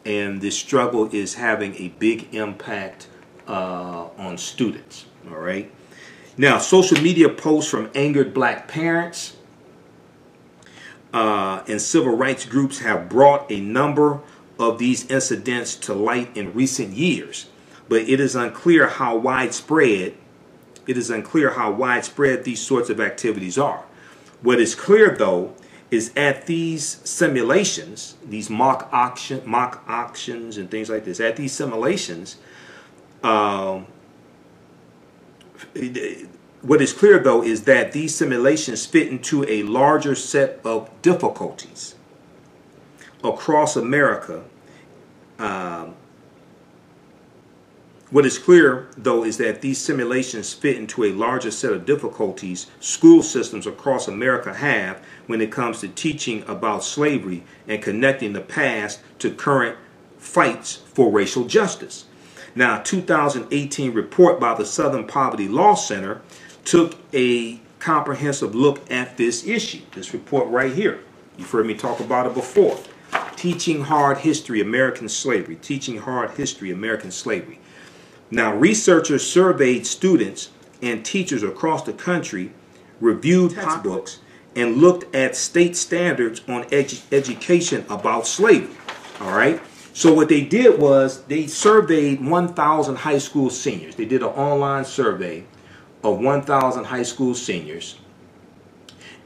and this struggle is having a big impact on students. All right. Now, social media posts from angered black parents and civil rights groups have brought a number of these incidents to light in recent years, but it is unclear how widespread these sorts of activities are. What is clear, though, is at these simulations, these mock auctions and things like this, at these simulations, what is clear, though, is that these simulations fit into a larger set of difficulties across America. What is clear, though, is that these simulations fit into a larger set of difficulties school systems across America have when it comes to teaching about slavery and connecting the past to current fights for racial justice. Now, a 2018 report by the Southern Poverty Law Center took a comprehensive look at this issue. This report right here. You've heard me talk about it before. Teaching Hard History, American Slavery. Teaching Hard History, American Slavery. Now, researchers surveyed students and teachers across the country, reviewed textbooks, and looked at state standards on education about slavery. All right? So what they did was they surveyed 1,000 high school seniors. They did an online survey of 1,000 high school seniors.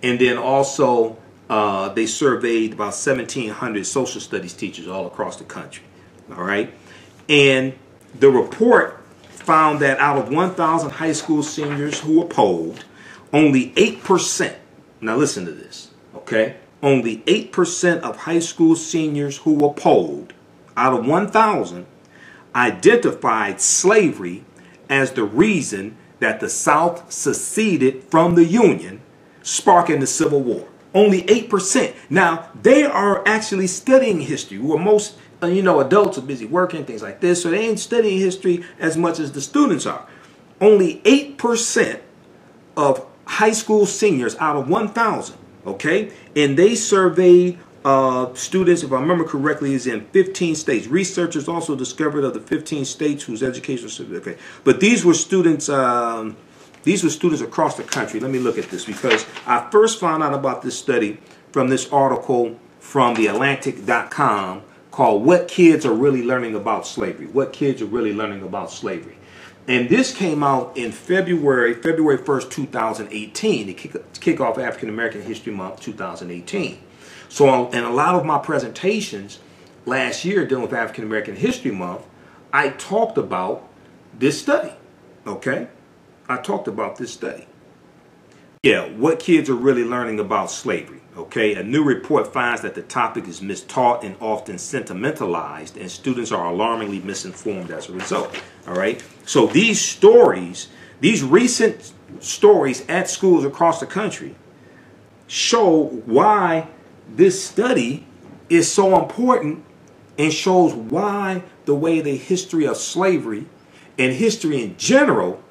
And then also they surveyed about 1,700 social studies teachers all across the country. All right? And the report found that out of 1,000 high school seniors who were polled, only 8%, now listen to this, okay? Only 8% of high school seniors who were polled out of 1,000 identified slavery as the reason that the South seceded from the Union, sparking the Civil War. Only 8%. Now, they are actually studying history, where most adults are busy working, things like this, so they ain't studying history as much as the students are. Only 8% of high school seniors out of 1,000, okay? And they surveyed students, if I remember correctly, is in 15 states. Researchers also discovered of the 15 states whose educational system, okay. But these were students across the country. Let me look at this, because I first found out about this study from this article from theatlantic.com called What Kids Are Really Learning About Slavery. What Kids Are Really Learning About Slavery. And this came out in February 1st, 2018, to kick off African American History Month 2018. So in a lot of my presentations last year dealing with African American History Month, I talked about this study, okay? I talked about this study. Yeah, what kids are really learning about slavery. Okay, a new report finds that the topic is mistaught and often sentimentalized, and students are alarmingly misinformed as a result. All right, so these stories, these recent stories at schools across the country show why this study is so important, and shows why the way the history of slavery and history in general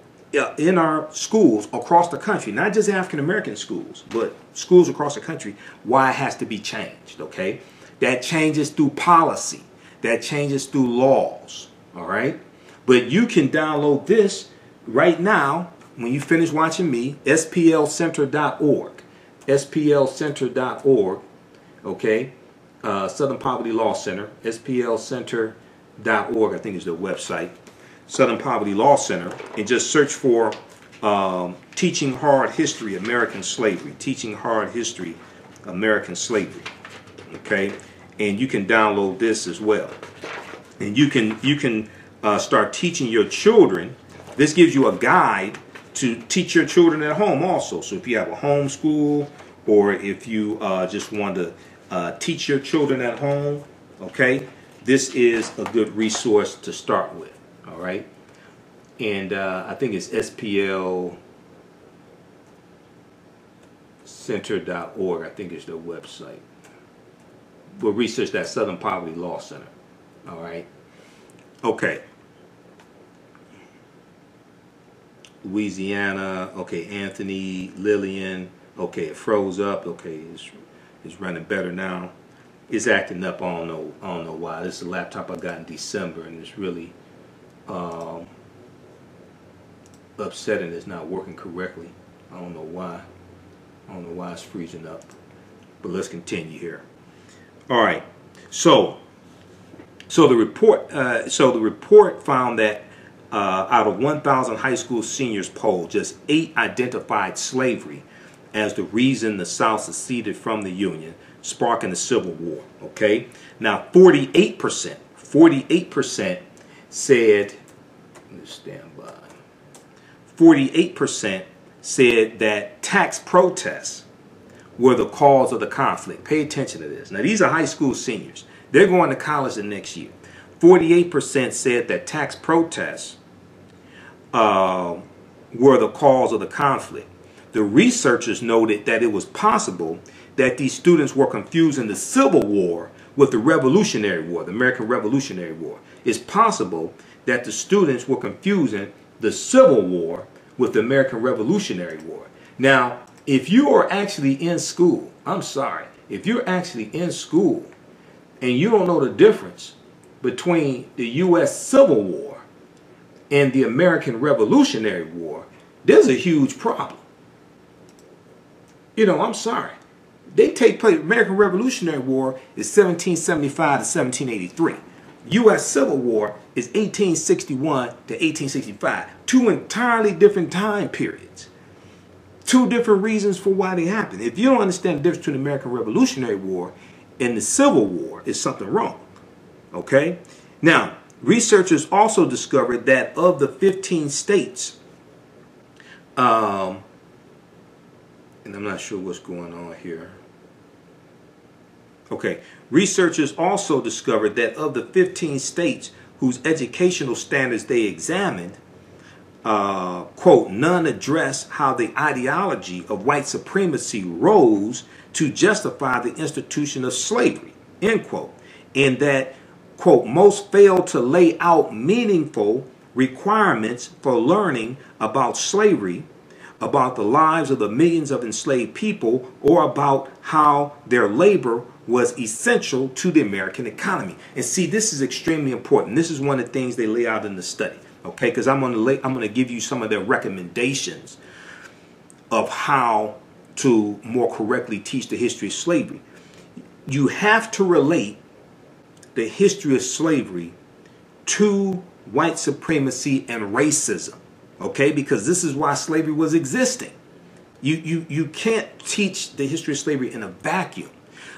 in our schools across the country, not just African American schools, but schools across the country, why it has to be changed, okay? That changes through policy. That changes through laws, all right? But you can download this right now when you finish watching me, splcenter.org, splcenter.org, okay? Southern Poverty Law Center, splcenter.org, I think is their website. Southern Poverty Law Center, and just search for Teaching Hard History, American Slavery. Teaching Hard History, American Slavery. Okay, and you can download this as well, and you can start teaching your children. This gives you a guide to teach your children at home also. So if you have a home school, or if you just want to teach your children at home, okay, this is a good resource to start with. All right, and I think it's splcenter.org. I think is their website. We'll research that, Southern Poverty Law Center. All right. Okay. Louisiana. Okay. Anthony, Lillian. Okay. It froze up. Okay. It's running better now. It's acting up. I don't know why. This is a laptop I got in December, and it's really upsetting. It's not working correctly. I don't know why. I don't know why it's freezing up. But let's continue here. All right. So the report found that out of 1,000 high school seniors polled, just 8 identified slavery as the reason the South seceded from the Union, sparking the Civil War. Okay. Now 48% said. Let's stand by. 48% said that tax protests were the cause of the conflict. Pay attention to this. Now, these are high school seniors. They're going to college the next year. 48% said that tax protests were the cause of the conflict. The researchers noted that it was possible that these students were confusing the Civil War with the Revolutionary War, the American Revolutionary War. It's possible that the students were confusing the Civil War with the American Revolutionary War. Now, if you are actually in school, I'm sorry, if you're actually in school and you don't know the difference between the U.S. Civil War and the American Revolutionary War, there's a huge problem. You know, I'm sorry. They take place, American Revolutionary War is 1775 to 1783. U.S. Civil War is 1861 to 1865. 2 entirely different time periods. 2 different reasons for why they happened. If you don't understand the difference between the American Revolutionary War and the Civil War, it's something wrong. Okay? Now, researchers also discovered that of the 15 states, and I'm not sure what's going on here. Okay, researchers also discovered that of the 15 states whose educational standards they examined, quote, none address how the ideology of white supremacy rose to justify the institution of slavery, end quote, and that, quote, most failed to lay out meaningful requirements for learning about slavery, about the lives of the millions of enslaved people, or about how their labor was essential to the American economy. And see, this is extremely important. This is one of the things they lay out in the study. Okay, because I'm going to give you some of their recommendations of how to more correctly teach the history of slavery. You have to relate the history of slavery to white supremacy and racism. Okay, because this is why slavery was existing. You can't teach the history of slavery in a vacuum,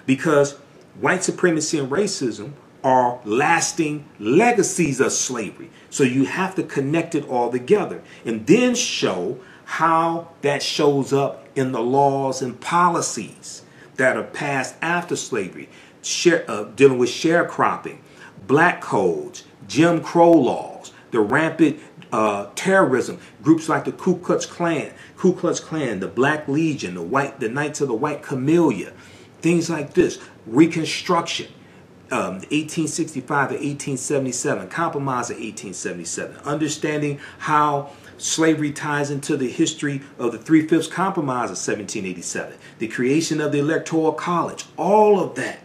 because white supremacy and racism are lasting legacies of slavery. So you have to connect it all together and then show how that shows up in the laws and policies that are passed after slavery, dealing with sharecropping, black codes, Jim Crow laws, the rampant terrorism, groups like the Ku Klux Klan, the Black Legion, the Knights of the White Camellia, things like this, Reconstruction, 1865 to 1877, Compromise of 1877, understanding how slavery ties into the history of the 3/5 Compromise of 1787, the creation of the Electoral College, all of that.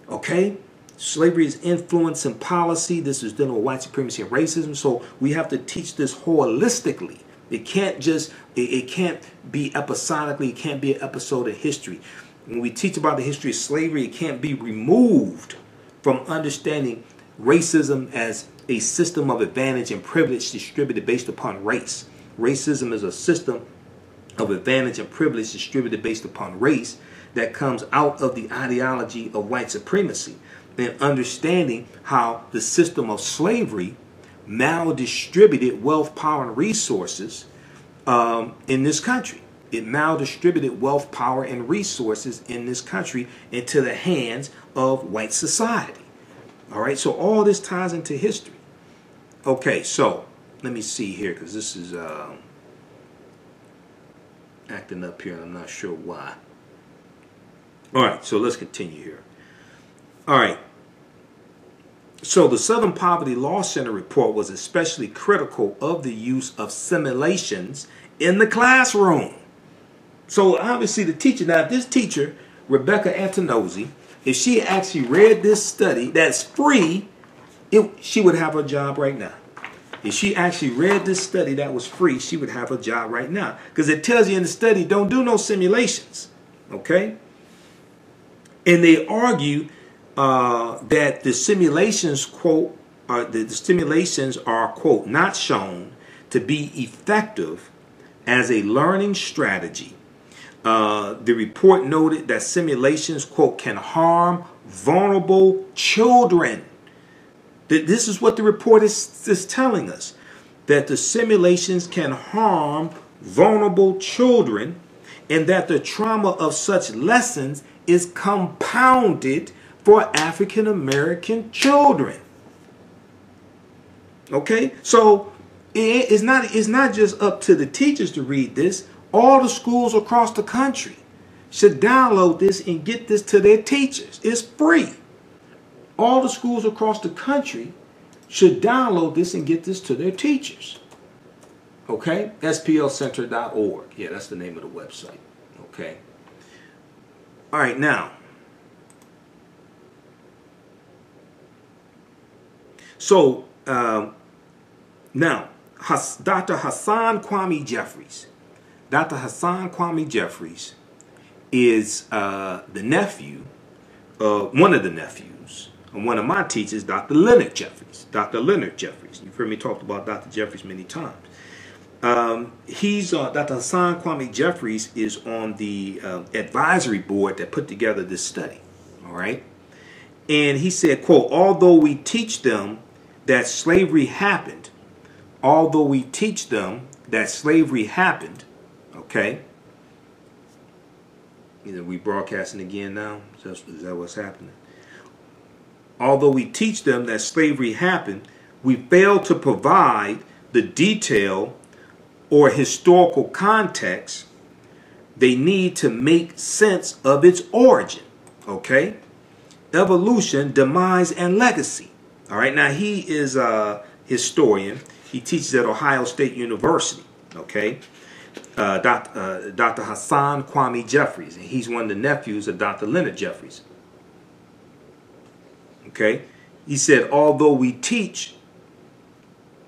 Okay? Slavery's influence in policy. This is dealing with white supremacy and racism. So we have to teach this holistically. It can't be episodically. It can't be an episode of history. When we teach about the history of slavery, it can't be removed from understanding racism as a system of advantage and privilege distributed based upon race. Racism is a system of advantage and privilege distributed based upon race that comes out of the ideology of white supremacy, and understanding how the system of slavery maldistributed wealth, power, and resources in this country. It maldistributed wealth, power, and resources in this country into the hands of white society. All right, so all this ties into history. Okay, so let me see here, because this is acting up here, and I'm not sure why. All right, so let's continue here. All right. So the Southern Poverty Law Center report was especially critical of the use of simulations in the classroom. So obviously the teacher, now if this teacher, Rebecca Antonozzi, if she actually read this study that's free, she would have a job right now. If she actually read this study that was free, she would have a job right now. Because it tells you in the study, don't do no simulations. Okay? And they argue that the simulations, quote, the simulations are, quote, not shown to be effective as a learning strategy. The report noted that simulations, quote, can harm vulnerable children. This is what the report is telling us, that the simulations can harm vulnerable children, and that the trauma of such lessons is compounded for African American children. Okay, so it's not just up to the teachers to read this. All the schools across the country should download this and get this to their teachers. It's free. All the schools across the country should download this and get this to their teachers. Okay, splcenter.org. Yeah, that's the name of the website. Okay. All right, now. So, now, Dr. Hassan Kwame Jeffries. Dr. Hassan Kwame Jeffries is the nephew, one of the nephews of one of my teachers, Dr. Leonard Jeffries. Dr. Leonard Jeffries. You've heard me talk about Dr. Jeffries many times. Dr. Hassan Kwame Jeffries is on the advisory board that put together this study. All right. And he said, quote, although we teach them that slavery happened, okay. We broadcasting again now? Is that what's happening? Although we teach them that slavery happened, we fail to provide the detail or historical context they need to make sense of its origin. Okay? Evolution, demise, and legacy. All right, now he is a historian. He teaches at Ohio State University. Okay? Dr. Hassan Kwame Jeffries. And he's one of the nephews of Dr. Leonard Jeffries. Okay? He said, although we teach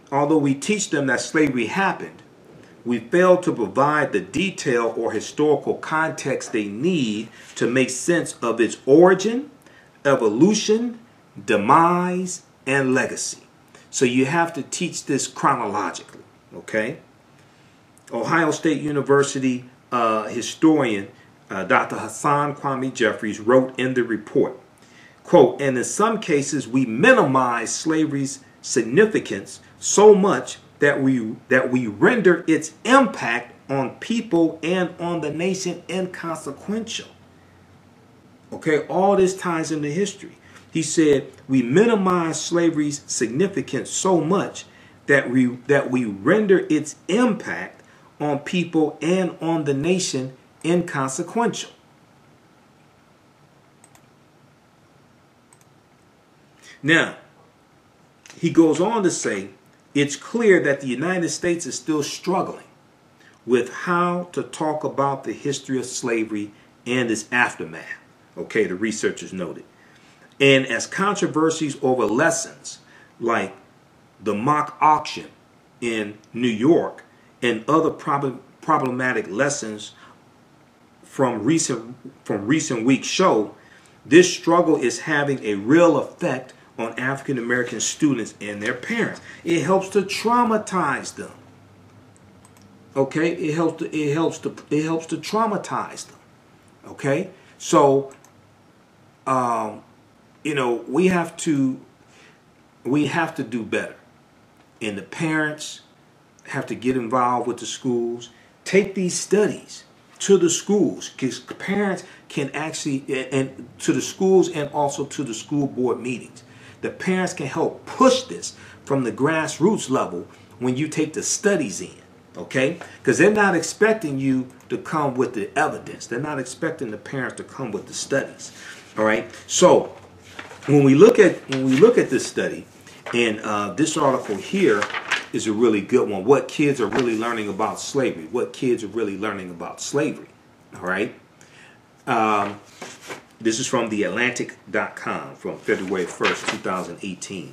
them that slavery happened, we fail to provide the detail or historical context they need to make sense of its origin, evolution, demise, and legacy. So you have to teach this chronologically, okay? Ohio State University historian Dr. Hassan Kwame Jeffries wrote in the report, quote, and in some cases we minimize slavery's significance so much that we render its impact on people and on the nation inconsequential. Okay, all this ties into history. He said we minimize slavery's significance so much that we render its impact on people and on the nation inconsequential. Now, he goes on to say, it's clear that the United States is still struggling with how to talk about the history of slavery and its aftermath. Okay, the researchers noted. And as controversies over lessons like the mock auction in New York and other problematic lessons from recent weeks show, this struggle is having a real effect on African American students and their parents. It helps to traumatize them. Okay, it helps to traumatize them. Okay, so we have to do better, and the parents have to get involved with the schools. Take these studies to the schools, because parents can actually, and to the schools and also to the school board meetings. The parents can help push this from the grassroots level when you take the studies in, okay? Because they're not expecting you to come with the evidence. They're not expecting the parents to come with the studies, all right? So when we look at this study, and this article here is a really good one. What kids are really learning about slavery. What kids are really learning about slavery. All right. This is from theatlantic.com from February 1st, 2018.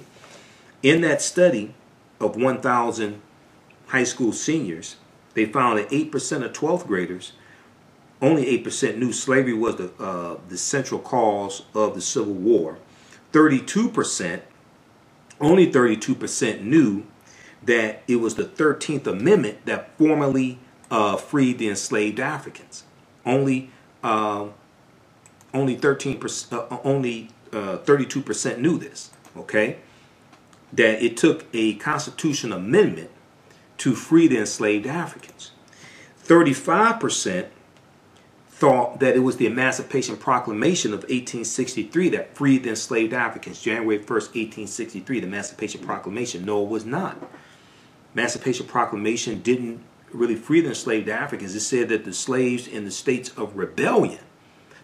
In that study of 1,000 high school seniors, they found that 8% of 12th graders, only 8% knew slavery was the central cause of the Civil War. 32%, only 32% knew that it was the 13th Amendment that formally freed the enslaved Africans. Only 32% knew this. Okay, that it took a constitutional amendment to free the enslaved Africans. 35% thought that it was the Emancipation Proclamation of 1863 that freed the enslaved Africans. January 1st, 1863, the Emancipation Proclamation. No, it was not. Emancipation Proclamation didn't really free the enslaved Africans. It said that the slaves in the states of rebellion,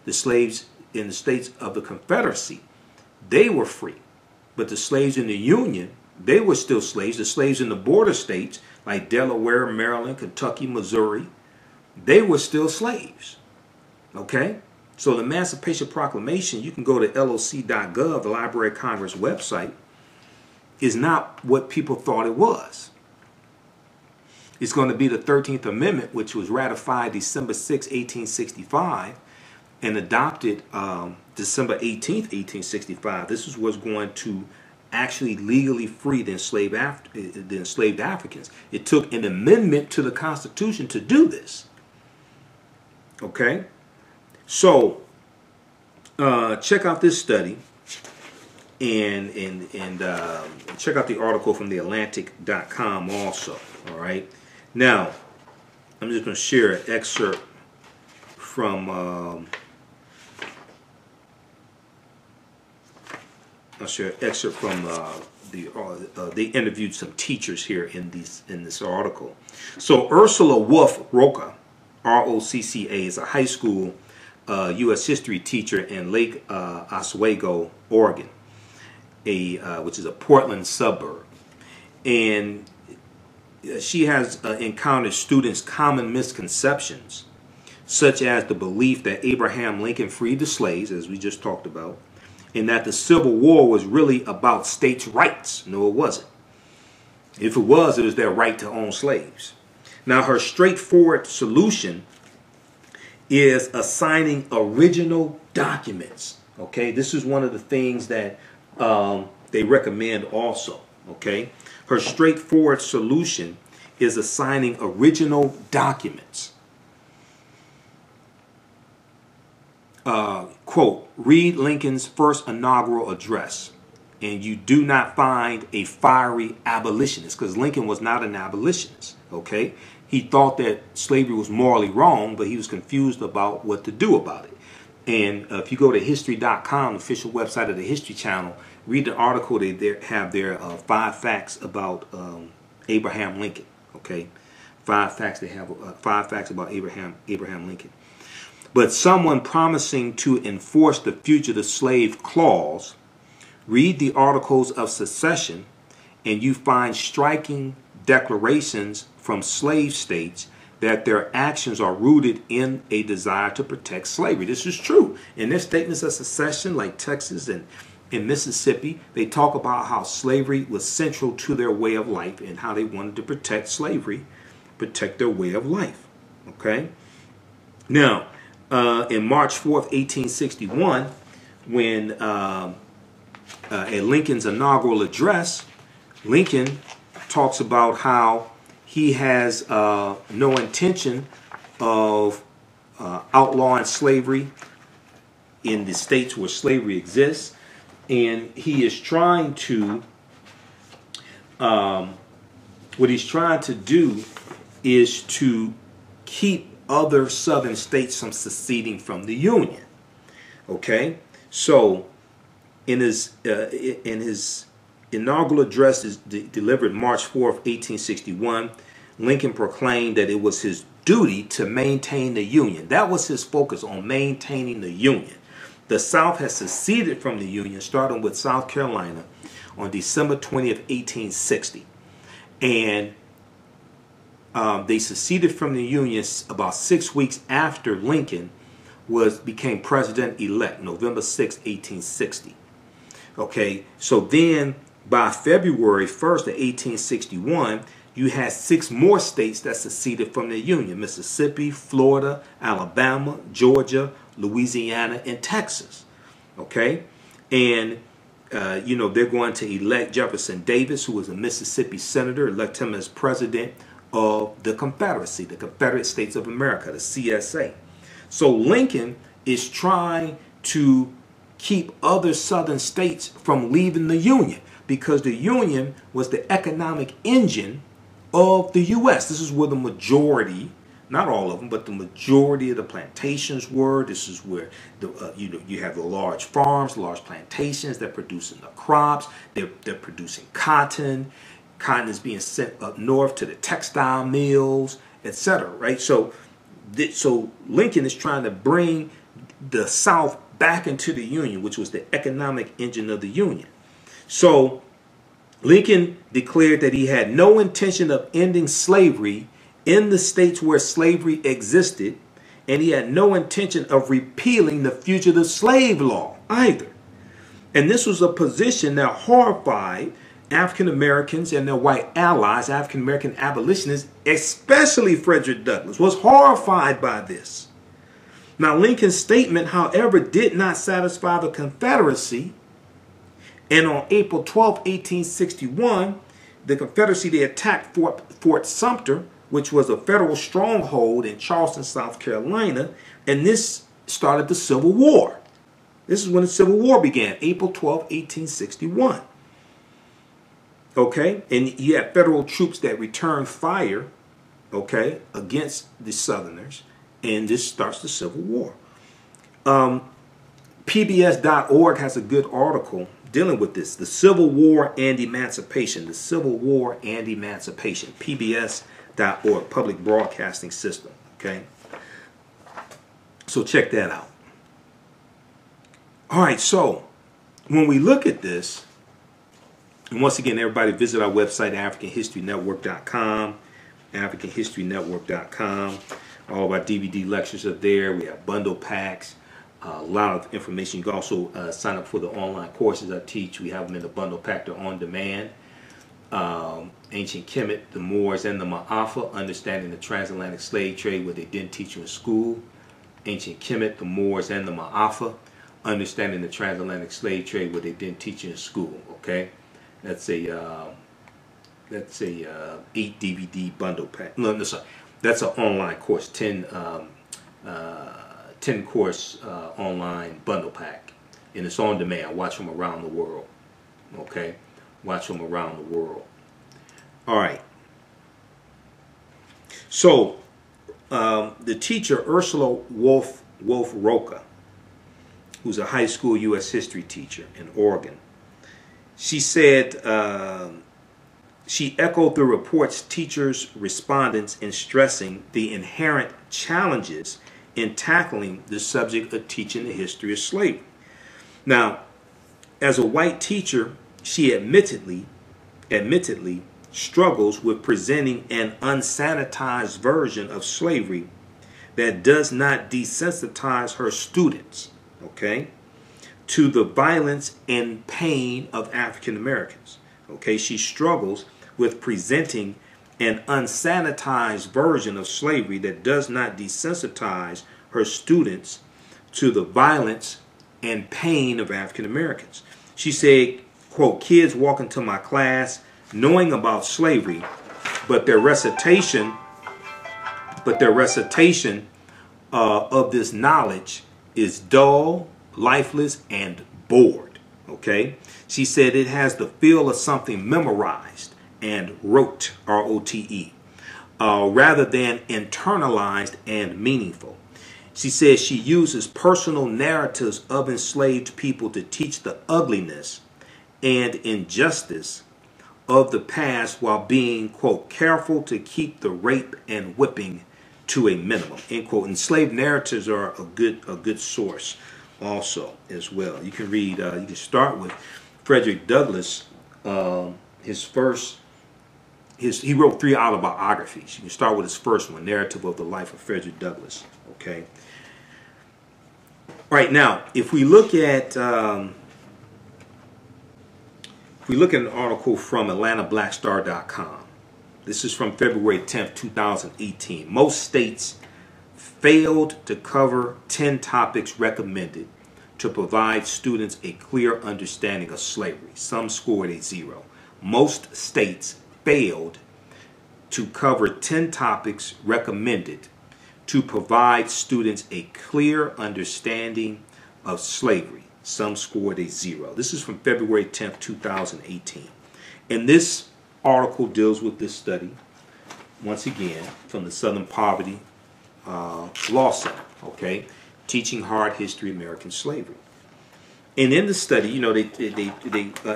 the slaves in the states of the Confederacy, they were free. But the slaves in the Union, they were still slaves. The slaves in the border states like Delaware, Maryland, Kentucky, Missouri, they were still slaves. Okay? So the Emancipation Proclamation, you can go to loc.gov, the Library of Congress website, is not what people thought it was. It's going to be the 13th Amendment, which was ratified December 6, 1865, and adopted December 18th, 1865. This is what's going to actually legally free the enslaved Africans. It took an amendment to the Constitution to do this. Okay? So, check out this study, and check out the article from theatlantic.com also. All right. Now, I'm just going to share an excerpt from. They interviewed some teachers here in this article. So Ursula Wolf Roca, R-O-C-C-A, is a high school U.S. history teacher in Lake Oswego, Oregon, which is a Portland suburb, and she has encountered students' common misconceptions, such as the belief that Abraham Lincoln freed the slaves, as we just talked about, and that the Civil War was really about states' rights. No, it wasn't. If it was their right to own slaves. Now, her straightforward solution is assigning original documents. Okay, this is one of the things that they recommend also. Okay, her straightforward solution is assigning original documents. Quote, read Lincoln's first inaugural address, and you do not find a fiery abolitionist, because Lincoln was not an abolitionist. Okay, he thought that slavery was morally wrong, but he was confused about what to do about it. And if you go to history.com, the official website of the History Channel, read the article. They have their 5 facts about Abraham Lincoln. Okay, 5 facts. They have 5 facts about Abraham Lincoln. But someone promising to enforce the fugitive slave clause, read the Articles of Secession, and you find striking declarations from slave states that their actions are rooted in a desire to protect slavery. This is true. In their statements of secession, like Texas and in Mississippi, they talk about how slavery was central to their way of life and how they wanted to protect slavery, protect their way of life. Okay? Now, in March 4th, 1861, when at Lincoln's inaugural address, Lincoln talks about how he has no intention of outlawing slavery in the states where slavery exists, and he is trying to what he's trying to do is to keep other southern states from seceding from the Union. Okay, so in his inaugural address is delivered March 4th, 1861, Lincoln proclaimed that it was his duty to maintain the Union. That was his focus, on maintaining the Union. The South has seceded from the Union, starting with South Carolina on December 20th, 1860. And they seceded from the Union about 6 weeks after Lincoln became president-elect, November 6, 1860. Okay, so then by February 1st of 1861, you had 6 more states that seceded from the Union: Mississippi, Florida, Alabama, Georgia, Louisiana, and Texas. Okay, and they're going to elect Jefferson Davis, who was a Mississippi senator, elect him as president of the Confederacy, the Confederate States of America, the CSA. So Lincoln is trying to keep other southern states from leaving the Union, because the Union was the economic engine of the U.S. This is where the majority, not all of them, but the majority of the plantations were. This is where you have the large farms, large plantations. They're producing the crops. They're producing cotton. Cotton is being sent up north to the textile mills, etc. Right? So Lincoln is trying to bring the South back into the Union, which was the economic engine of the Union. So Lincoln declared that he had no intention of ending slavery in the states where slavery existed, and he had no intention of repealing the fugitive slave law either. And this was a position that horrified African Americans and their white allies. African American abolitionists, especially Frederick Douglass, was horrified by this. Now, Lincoln's statement, however, did not satisfy the Confederacy. And on April 12, 1861, the Confederacy, they attacked Fort Sumter, which was a federal stronghold in Charleston, South Carolina, and this started the Civil War. This is when the Civil War began, April 12, 1861. Okay, and you had federal troops that returned fire, okay, against the Southerners, and this starts the Civil War. PBS.org has a good article dealing with this, the Civil War and Emancipation, the Civil War and Emancipation, PBS.org, Public Broadcasting System, okay? So check that out. All right, so when we look at this, and once again, everybody visit our website, AfricanHistoryNetwork.com, AfricanHistoryNetwork.com. All of our DVD lectures are there. We have bundle packs, a lot of information. You can also sign up for the online courses I teach. We have them in the bundle pack. They're on demand. Ancient Kemet, the Moors, and the Ma'afa, Understanding the Transatlantic Slave Trade, what they didn't teach you in school. Ancient Kemet, the Moors, and the Ma'afa, Understanding the Transatlantic Slave Trade, what they didn't teach you in school. Okay, that's a 8 DVD bundle pack. No, sorry. That's an online course, 10 course online bundle pack, and it's on demand. Watch them around the world. Okay, watch them around the world. All right. So the teacher Ursula Wolf Roca, who's a high school U.S. history teacher in Oregon, she said. She echoed the report's teachers' respondents in stressing the inherent challenges in tackling the subject of teaching the history of slavery. Now, as a white teacher, she admittedly struggles with presenting an unsanitized version of slavery that does not desensitize her students, okay, to the violence and pain of African Americans. Okay, she struggles with presenting an unsanitized version of slavery that does not desensitize her students to the violence and pain of African Americans. She said, quote, kids walk into my class knowing about slavery, but their recitation of this knowledge is dull, lifeless, and bored. Okay? She said it has the feel of something memorized and rote, R-O-T-E, rather than internalized and meaningful. She says she uses personal narratives of enslaved people to teach the ugliness and injustice of the past while being, quote, careful to keep the rape and whipping to a minimum, end quote. Enslaved narratives are a good source also as well. You can read, you can start with Frederick Douglass. He wrote 3 autobiographies. You can start with his first one, Narrative of the Life of Frederick Douglass. Okay. Right now, if we look at an article from AtlantaBlackStar.com, this is from February 10th, 2018. Most states failed to cover 10 topics recommended to provide students a clear understanding of slavery. Some scored a 0. Most states failed to cover 10 topics recommended to provide students a clear understanding of slavery. Some scored a 0. This is from February 10th, 2018. And this article deals with this study, once again, from the Southern Poverty Law Center, okay? Teaching Hard History, American Slavery. And in the study, you know, they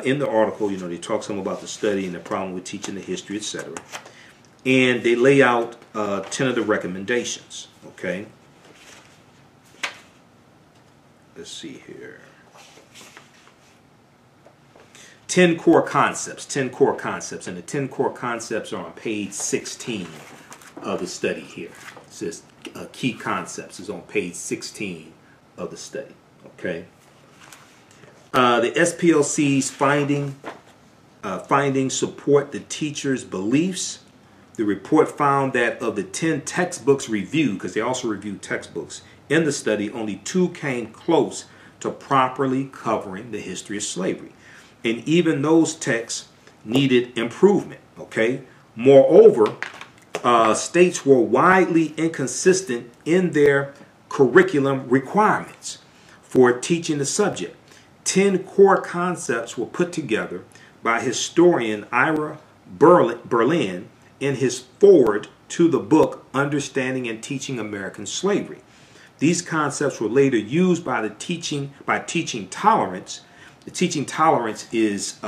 in the article, you know, they talk some about the study and the problem with teaching the history, etc. And they lay out 10 of the recommendations, okay? Let's see here. 10 core concepts, 10 core concepts. And the 10 core concepts are on page 16 of the study here. It says key concepts is on page 16 of the study, okay? The SPLC's findings support the teacher's beliefs. The report found that of the 10 textbooks reviewed, because they also reviewed textbooks in the study, only 2 came close to properly covering the history of slavery. And even those texts needed improvement, okay? Moreover, states were widely inconsistent in their curriculum requirements for teaching the subject. 10 core concepts were put together by historian Ira Berlin in his foreword to the book Understanding and Teaching American Slavery. These concepts were later used by Teaching Tolerance. The Teaching Tolerance is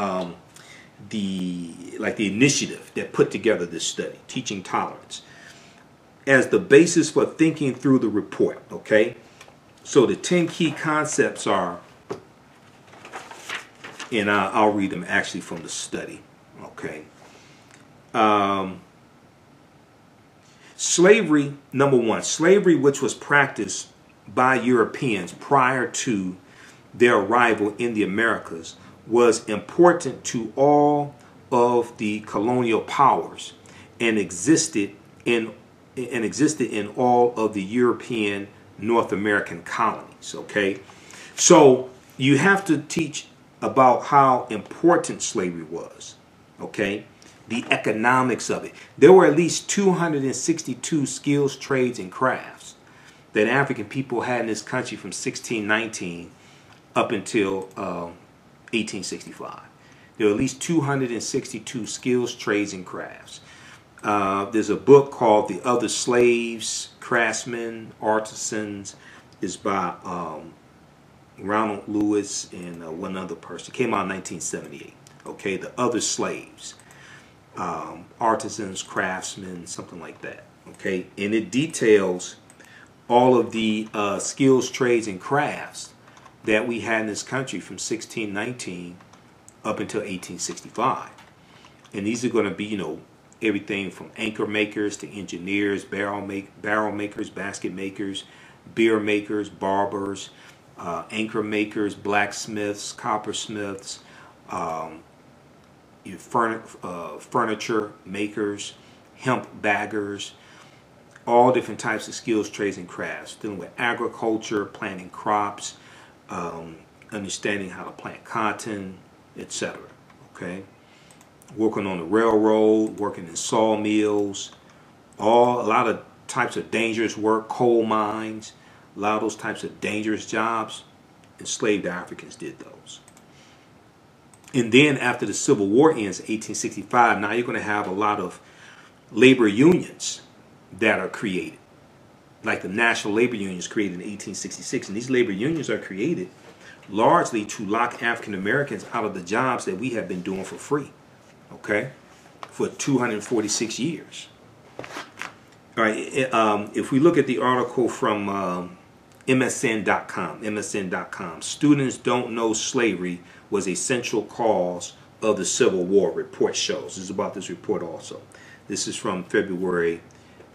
the initiative that put together this study, Teaching Tolerance, as the basis for thinking through the report, okay? So the 10 key concepts are, and I'll read them actually from the study, okay? Slavery, number 1, slavery which was practiced by Europeans prior to their arrival in the Americas was important to all of the colonial powers and existed in all of the European North American colonies, okay? So you have to teach about how important slavery was, okay? The economics of it. There were at least 262 skills, trades, and crafts that African people had in this country from 1619 up until 1865. There were at least 262 skills, trades, and crafts. There's a book called The Other Slaves, Craftsmen, Artisans. It's by Ronald Lewis and one other person. It came out in 1978. Okay, The Other Slaves. Artisans, craftsmen, something like that. Okay, and it details all of the skills, trades, and crafts that we had in this country from 1619 up until 1865. And these are going to be, you know, everything from anchor makers to engineers, barrel makers, basket makers, beer makers, barbers, anchor makers, blacksmiths, coppersmiths, furniture makers, hemp baggers, all different types of skills, trades, and crafts, dealing with agriculture, planting crops, understanding how to plant cotton, etc. Okay, working on the railroad, working in sawmills, a lot of types of dangerous work, coal mines, a lot of those types of dangerous jobs. Enslaved Africans did those. And then after the Civil War ends, 1865, now you're going to have a lot of labor unions that are created, like the National Labor Unions created in 1866. And these labor unions are created largely to lock African Americans out of the jobs that we have been doing for free, okay, for 246 years. All right, if we look at the article from MSN.com, students don't know slavery was a central cause of the Civil War, report shows. This is about this report also. This is from February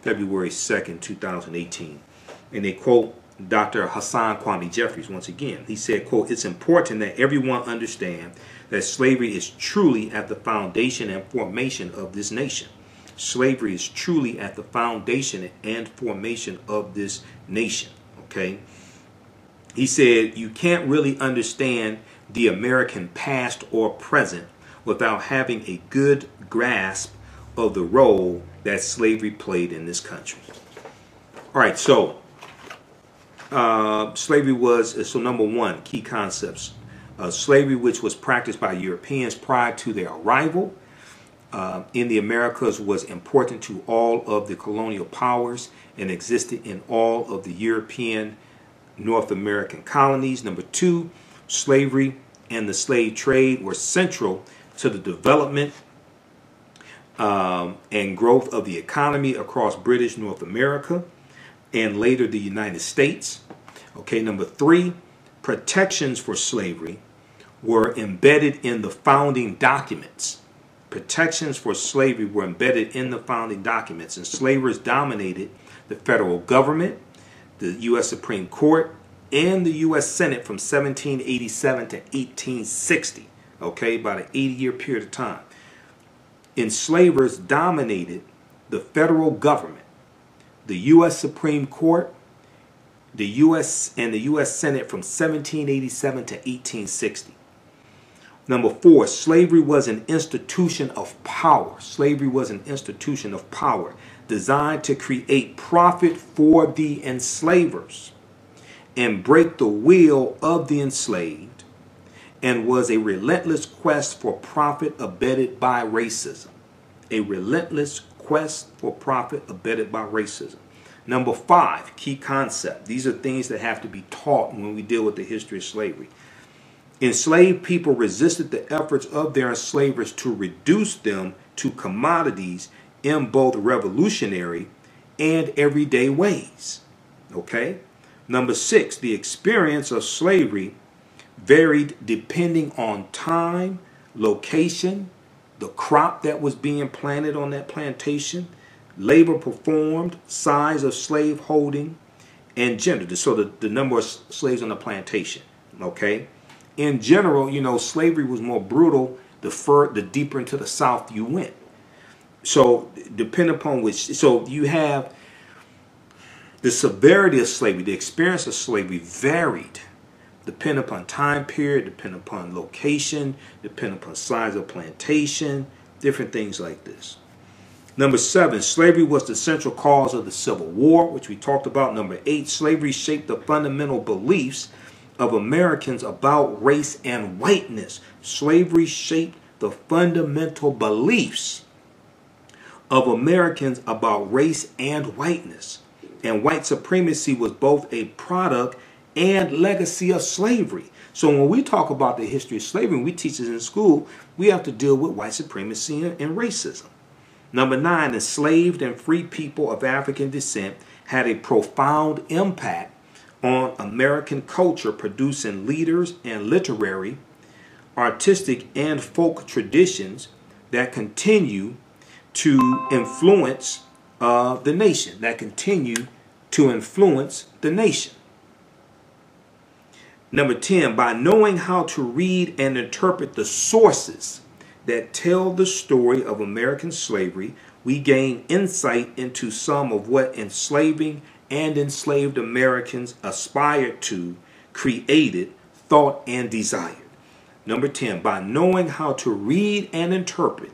2nd, 2018. And they quote Dr. Hassan Kwame Jeffries once again. He said, quote, "It's important that everyone understand that slavery is truly at the foundation and formation of this nation. Slavery is truly at the foundation and formation of this nation." Okay? He said, you can't really understand the American past or present without having a good grasp of the role that slavery played in this country. All right, so slavery was, so number one, key concepts. Slavery, which was practiced by Europeans prior to their arrival in the Americas, was important to all of the colonial powers and existed in all of the European North American colonies. Number two, slavery and the slave trade were central to the development and growth of the economy across British North America and later the United States. Okay, number three, protections for slavery were embedded in the founding documents. Protections for slavery were embedded in the founding documents, and slavers dominated the federal government, the U.S. Supreme Court, and the U.S. Senate from 1787 to 1860, okay, about an 80-year period of time. Enslavers dominated the federal government, the U.S. Supreme Court, the U.S. and the U.S. Senate from 1787 to 1860. Number four, slavery was an institution of power. Slavery was an institution of power designed to create profit for the enslavers and break the will of the enslaved, and was a relentless quest for profit abetted by racism. A relentless quest for profit abetted by racism. Number five, key concept. These are things that have to be taught when we deal with the history of slavery. Enslaved people resisted the efforts of their enslavers to reduce them to commodities in both revolutionary and everyday ways. Okay? Number six, the experience of slavery varied depending on time, location, the crop that was being planted on that plantation, labor performed, size of slave holding, and gender. So the number of slaves on the plantation. Okay? In general, you know, slavery was more brutal the deeper into the South you went. So depending upon which, so you have the severity of slavery, the experience of slavery varied depending upon time period, depending upon location, depending upon size of plantation, different things like this. Number seven, slavery was the central cause of the Civil War, which we talked about. Number eight, slavery shaped the fundamental beliefs of Americans about race and whiteness. Slavery shaped the fundamental beliefs of Americans about race and whiteness. And white supremacy was both a product and legacy of slavery. So when we talk about the history of slavery, we teach it in school, we have to deal with white supremacy and racism. Number nine, enslaved and free people of African descent had a profound impact on American culture, producing leaders and literary, artistic, and folk traditions that continue to influence the nation, Number 10, by knowing how to read and interpret the sources that tell the story of American slavery, we gain insight into some of what enslaving and enslaved Americans aspired to, created, thought, and desired. Number 10, by knowing how to read and interpret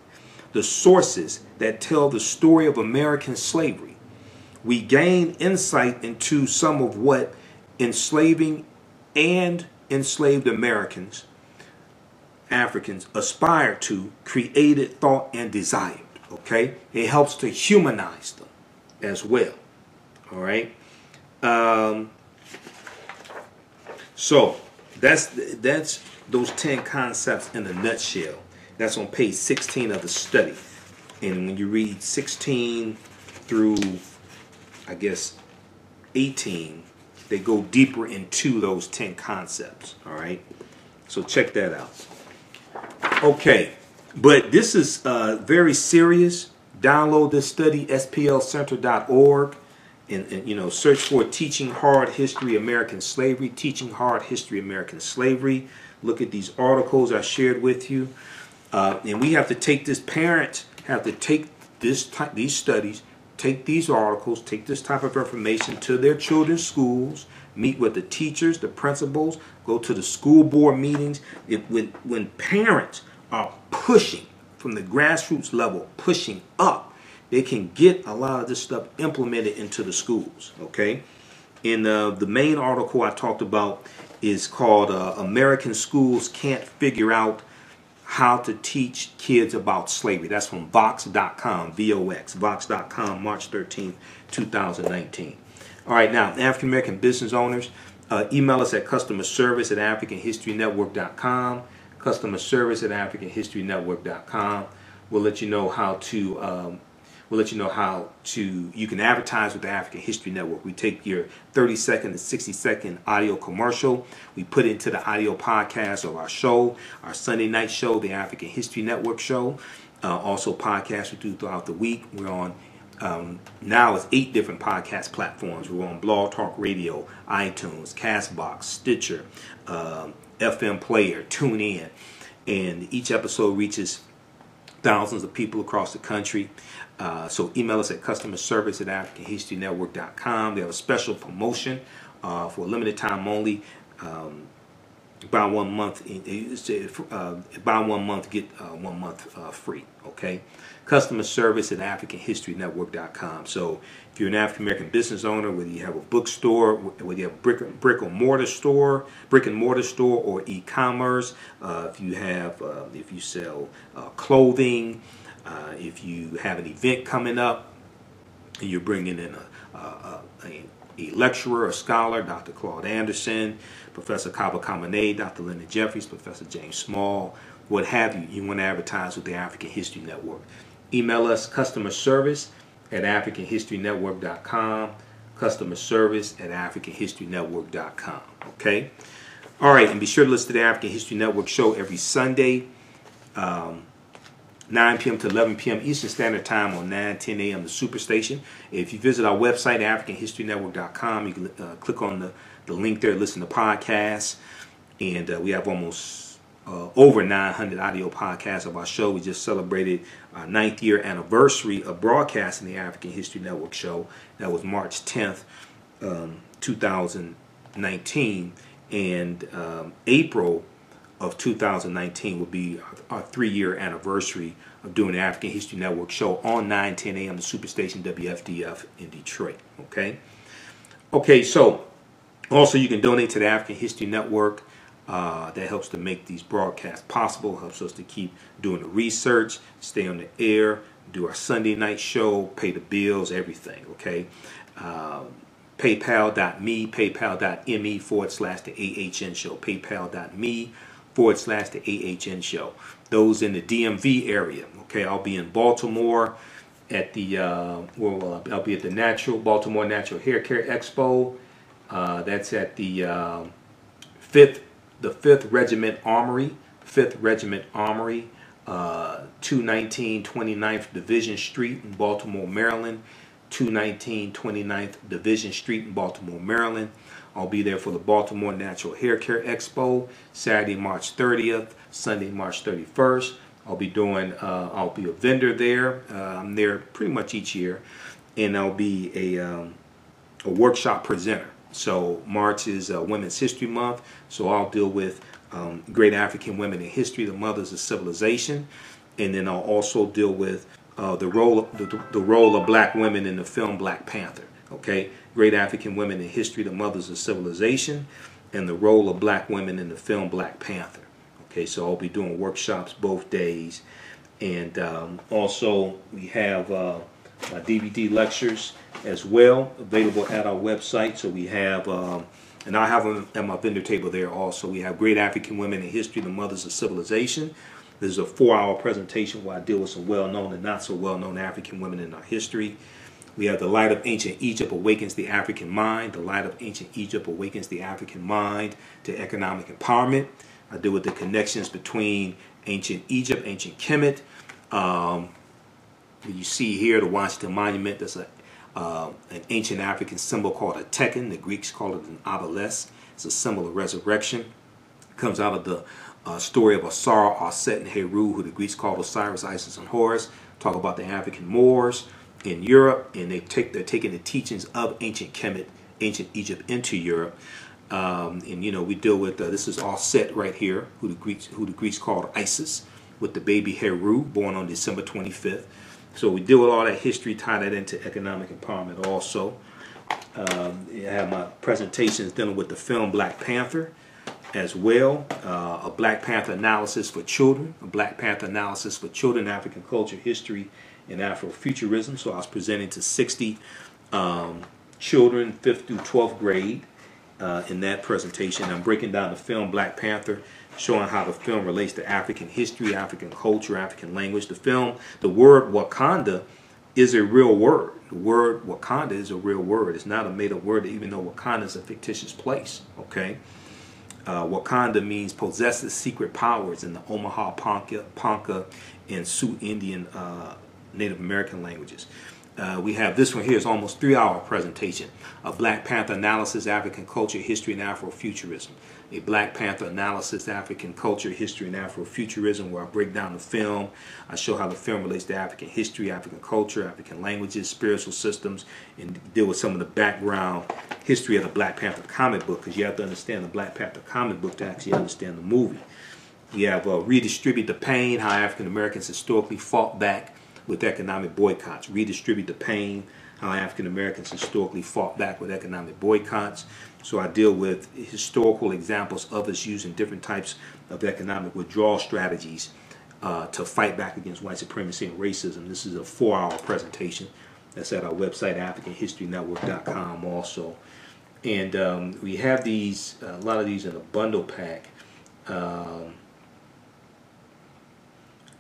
the sources that tell the story of American slavery, we gain insight into some of what enslaving and enslaved Africans aspired to, created, thought, and desired. Okay? It helps to humanize them as well. All right? So that's those 10 concepts in a nutshell. That's on page 16 of the study. And when you read 16 through, I guess, 18, they go deeper into those 10 concepts. All right? So check that out. Okay. But this is very serious. Download this study, splcenter.org. And search for Teaching Hard History American Slavery, Teaching Hard History American Slavery. Look at these articles I shared with you. And we have to take this, parents have to take these studies, take these articles, take this type of information to their children's schools, meet with the teachers, the principals, go to the school board meetings. When parents are pushing from the grassroots level, pushing up, they can get a lot of this stuff implemented into the schools. Okay, and the main article I talked about is called American Schools Can't Figure Out How to Teach Kids About Slavery. That's from Vox.com, V-O-X, Vox.com, March 13th, 2019. All right, now, African American business owners, email us at customerservice@africanhistorynetwork.com, customerservice@africanhistorynetwork.com. We'll let you know how to you can advertise with the African History Network. We take your 30-second to 60-second audio commercial. We put it into the audio podcast of our show, our Sunday night show, the African History Network show. Also podcasts we do throughout the week. We're on, now it's 8 different podcast platforms. We're on Blog Talk Radio, iTunes, Castbox, Stitcher, FM Player, TuneIn. And each episode reaches thousands of people across the country. So email us at customerservice@africanhistorynetwork.com. They have a special promotion for a limited time only. Buy 1 month, buy 1 month, get 1 month free. Okay, customerservice@africanhistorynetwork.com. So if you're an African American business owner, whether you have a bookstore, whether you have a brick and mortar store, or e-commerce, if you sell clothing. If you have an event coming up and you're bringing in a lecturer, a scholar, Dr. Claude Anderson, Professor Kaba Kamene, Dr. Leonard Jeffries, Professor James Small, what have you, you want to advertise with the African History Network. Email us customerservice@africanhistorynetwork.com, customerservice@africanhistorynetwork.com. Okay? All right, and be sure to listen to the African History Network show every Sunday. 9 p.m. to 11 p.m. Eastern Standard Time on 9-10 a.m. the Superstation. If you visit our website, AfricanHistoryNetwork.com, you can click on the link there, listen to podcasts. And we have almost over 900 audio podcasts of our show. We just celebrated our 9th year anniversary of broadcasting the African History Network show. That was March 10th, 2019. And April of 2019 will be our 3-year anniversary of doing the African History Network show on 9-10 a.m. the Superstation WFDF in Detroit. Okay, so also you can donate to the African History Network. That helps to make these broadcasts possible, helps us to keep doing the research, stay on the air, do our Sunday night show, pay the bills, everything. Okay, paypal.me/the AHN show, paypal.me/the AHN show. Those in the DMV area. Okay, I'll be in Baltimore at the I'll be at the Baltimore Natural Hair Care Expo. That's at the 5th Regiment Armory, 219 29th Division Street in Baltimore, Maryland. 219 29th Division Street in Baltimore, Maryland. I'll be there for the Baltimore Natural Hair Care Expo, Saturday, March 30th, Sunday, March 31st. I'll be a vendor there. I'm there pretty much each year, and I'll be a workshop presenter. So March is Women's History Month. So I'll deal with great African women in history, the mothers of civilization, and then I'll also deal with the role of black women in the film Black Panther. Okay, great African women in history, the mothers of civilization, and the role of black women in the film Black Panther. Okay, so I'll be doing workshops both days, and also we have my DVD lectures as well available at our website. So we have, and I have them at my vendor table there also. We have Great African Women in History, the Mothers of Civilization. This is a 4-hour presentation where I deal with some well-known and not so well-known African women in our history. We have The Light of Ancient Egypt Awakens the African Mind. The Light of Ancient Egypt Awakens the African Mind to Economic Empowerment. I deal with the connections between ancient Egypt, ancient Kemet. You see here the Washington Monument. That's an ancient African symbol called a tekken. The Greeks call it an obelisk. It's a symbol of resurrection. It comes out of the story of Asar, Aset, and Heru, who the Greeks called Osiris, Isis, and Horus. Talk about the African Moors in Europe, and they're taking the teachings of ancient Kemet, ancient Egypt, into Europe. And you know, we deal with this is Aset right here, who the Greeks called Isis, with the baby Heru, born on December 25th. So we deal with all that history, tie that into economic empowerment also. I have my presentations dealing with the film Black Panther as well. A Black Panther analysis for children, a Black Panther analysis for children, African culture, history, and Afrofuturism. So I was presenting to 60 children, 5th through 12th grade in that presentation. I'm breaking down the film Black Panther, showing how the film relates to African history, African culture, African language. The word Wakanda is a real word. The word Wakanda is a real word. It's not a made-up word, even though Wakanda is a fictitious place. Okay, Wakanda means possesses secret powers in the Omaha, Ponca, and Sioux Indian Native American languages. We have this one here. It's almost 3-hour presentation. A Black Panther analysis, African culture, history, and Afrofuturism. A Black Panther analysis, African culture, history, and Afrofuturism, where I break down the film. I show how the film relates to African history, African culture, African languages, spiritual systems, and deal with some of the background history of the Black Panther comic book, because you have to understand the Black Panther comic book to actually understand the movie. We have Redistribute the Pain, how African Americans historically fought back with economic boycotts. Redistribute the Pain, how African Americans historically fought back with economic boycotts. So I deal with historical examples of us using different types of economic withdrawal strategies to fight back against white supremacy and racism. This is a 4-hour presentation that's at our website, AfricanHistoryNetwork.com also. And we have these, a lot of these in a bundle pack.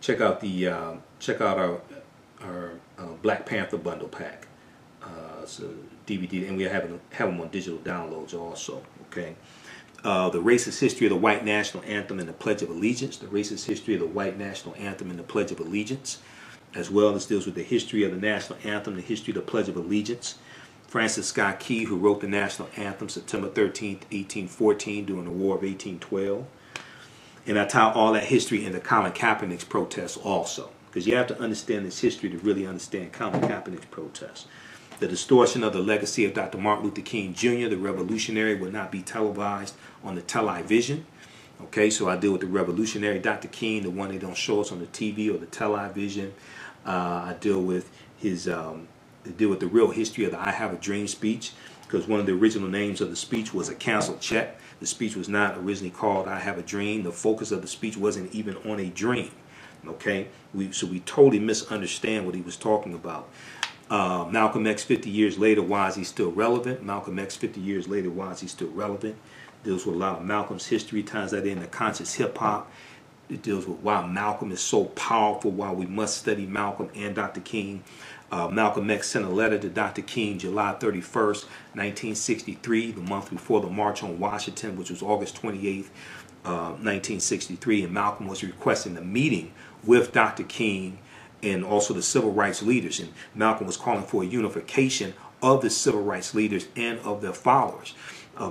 Check out our Black Panther bundle pack. It's a DVD, and we have them on digital downloads also. Okay, the racist history of the white national anthem and the Pledge of Allegiance. The racist history of the white national anthem and the Pledge of Allegiance, as well as deals with the history of the national anthem, the history of the Pledge of Allegiance. Francis Scott Key, who wrote the national anthem September 13th, 1814, during the War of 1812. And I tie all that history into Colin Kaepernick's protests also, because you have to understand this history to really understand Colin Kaepernick's protests. The distortion of the legacy of Dr. Martin Luther King Jr., the revolutionary, will not be televised on the television. Okay, so I deal with the revolutionary Dr. King, the one they don't show us on the TV or the television. I deal with the real history of the I Have a Dream speech, because one of the original names of the speech was a canceled check. The speech was not originally called I Have a Dream. The focus of the speech wasn't even on a dream. Okay, so we totally misunderstand what he was talking about. Malcolm X 50 years later, why is he still relevant? Malcolm X 50 years later, why is he still relevant? Deals with a lot of Malcolm's history, ties that into conscious hip-hop. It deals with why Malcolm is so powerful, why we must study Malcolm and Dr. King. Malcolm X sent a letter to Dr. King July 31st, 1963, the month before the March on Washington, which was August 28th, 1963, and Malcolm was requesting a meeting with Dr. King and also the civil rights leaders, and Malcolm was calling for a unification of the civil rights leaders and of their followers.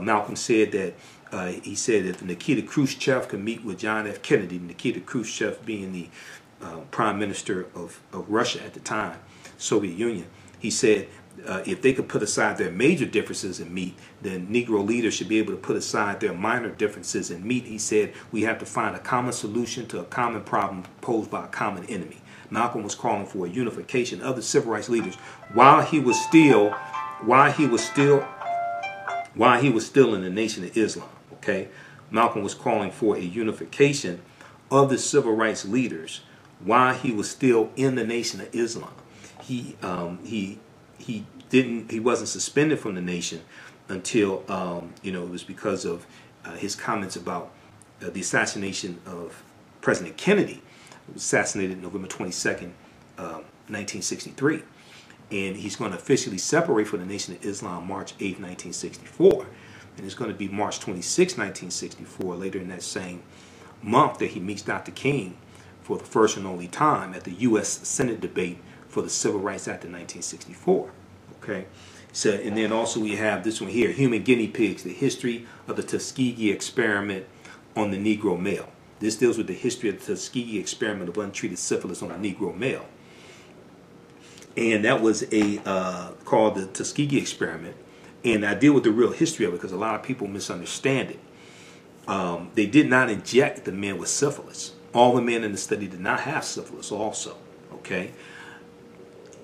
Malcolm said that if Nikita Khrushchev could meet with John F. Kennedy, Nikita Khrushchev being the prime minister of Russia at the time, Soviet Union, he said if they could put aside their major differences and meet, then Negro leaders should be able to put aside their minor differences and meet. He said we have to find a common solution to a common problem posed by a common enemy. Malcolm was calling for a unification of the civil rights leaders while he was still in the Nation of Islam. Okay, Malcolm was calling for a unification of the civil rights leaders while he was still in the Nation of Islam. He wasn't suspended from the nation until it was because of his comments about the assassination of President Kennedy. He was assassinated November 22nd, 1963. And he's going to officially separate from the Nation of Islam March 8th, 1964. And it's going to be March 26, 1964, later in that same month, that he meets Dr. King for the first and only time at the U.S. Senate debate for the Civil Rights Act of 1964. Okay, so and then also we have this one here, Human Guinea Pigs, the history of the Tuskegee experiment on the Negro male. This deals with the history of the Tuskegee experiment of untreated syphilis on the Negro male. And that was called the Tuskegee experiment. And I deal with the real history of it because a lot of people misunderstand it. They did not inject the men with syphilis. All the men in the study did not have syphilis also. Okay.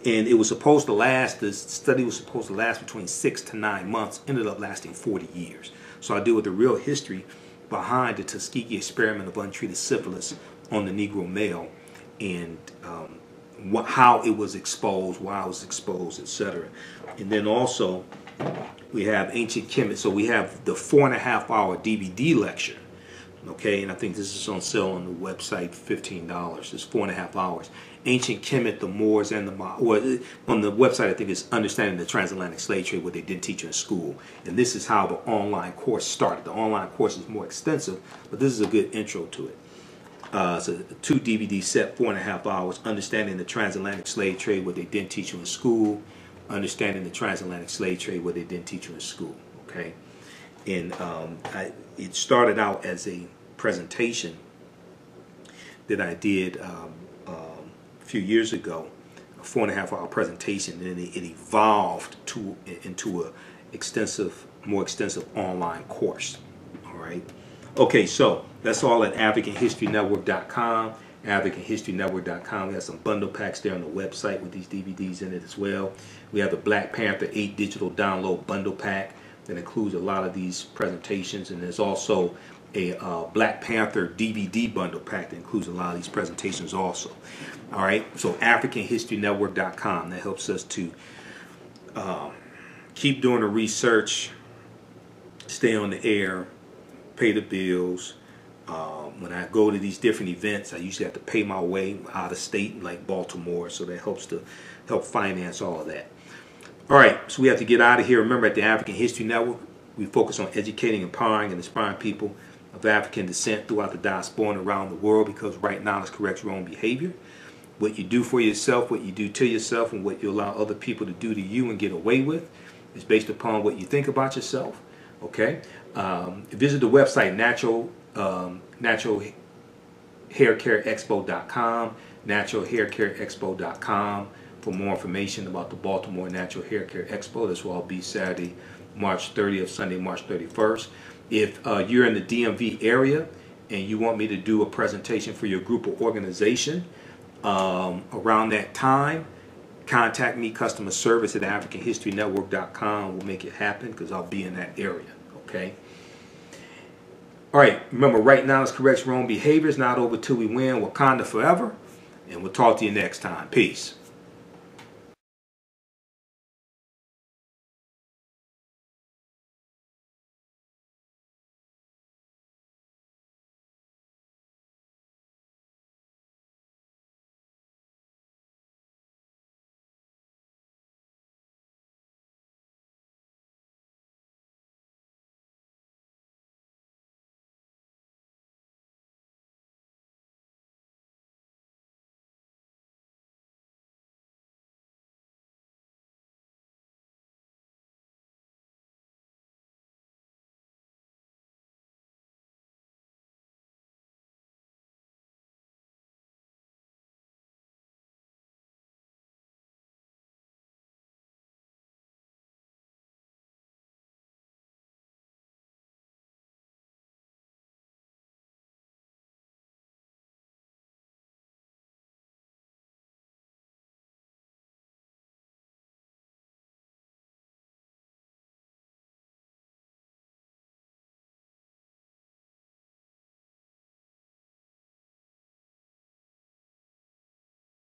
And it was supposed to last, the study was supposed to last between 6 to 9 months, ended up lasting 40 years. So I deal with the real history behind the Tuskegee experiment of untreated syphilis on the Negro male, and how it was exposed, why it was exposed, etc. And then also we have ancient Kemet. So we have the 4.5-hour DVD lecture. Okay, and I think this is on sale on the website, $15. It's 4.5 hours. Ancient Kemet, the Moors, and the on the website I think it's Understanding the Transatlantic Slave Trade, what they didn't teach you in school. And this is how the online course started. The online course is more extensive, but this is a good intro to it. It's a 2 DVD set, 4.5 hours. Understanding the Transatlantic Slave Trade, what they didn't teach you in school. Understanding the Transatlantic Slave Trade, what they didn't teach you in school. Okay, and it started out as a presentation that I did a few years ago, a 4.5-hour presentation, and then it evolved into a more extensive online course. All right. Okay, so that's all at AfricanHistoryNetwork.com. AfricanHistoryNetwork.com. We have some bundle packs there on the website with these DVDs in it as well. We have the Black Panther 8 digital download bundle pack that includes a lot of these presentations, and there's also a Black Panther DVD bundle pack that includes a lot of these presentations also. All right, so AfricanHistoryNetwork.com. That helps us to keep doing the research, stay on the air, pay the bills. When I go to these different events, I usually have to pay my way out of state, like Baltimore, so that helps to help finance all of that. All right, so we have to get out of here. Remember, at the African History Network, we focus on educating, empowering, and inspiring people of African descent throughout the diaspora and around the world, because right knowledge corrects your own behavior. What you do for yourself, what you do to yourself, and what you allow other people to do to you and get away with is based upon what you think about yourself. Okay? Visit the website naturalhaircareexpo.com, naturalhaircareexpo.com for more information about the Baltimore Natural Hair Care Expo. This will all be Saturday, March 30th, Sunday, March 31st. If you're in the DMV area and you want me to do a presentation for your group or organization around that time, contact me, customer service at AfricanHistoryNetwork.com. We'll make it happen because I'll be in that area. Okay? All right, remember, right now is correct your own behavior. It's not over till we win. Wakanda forever. And we'll talk to you next time. Peace.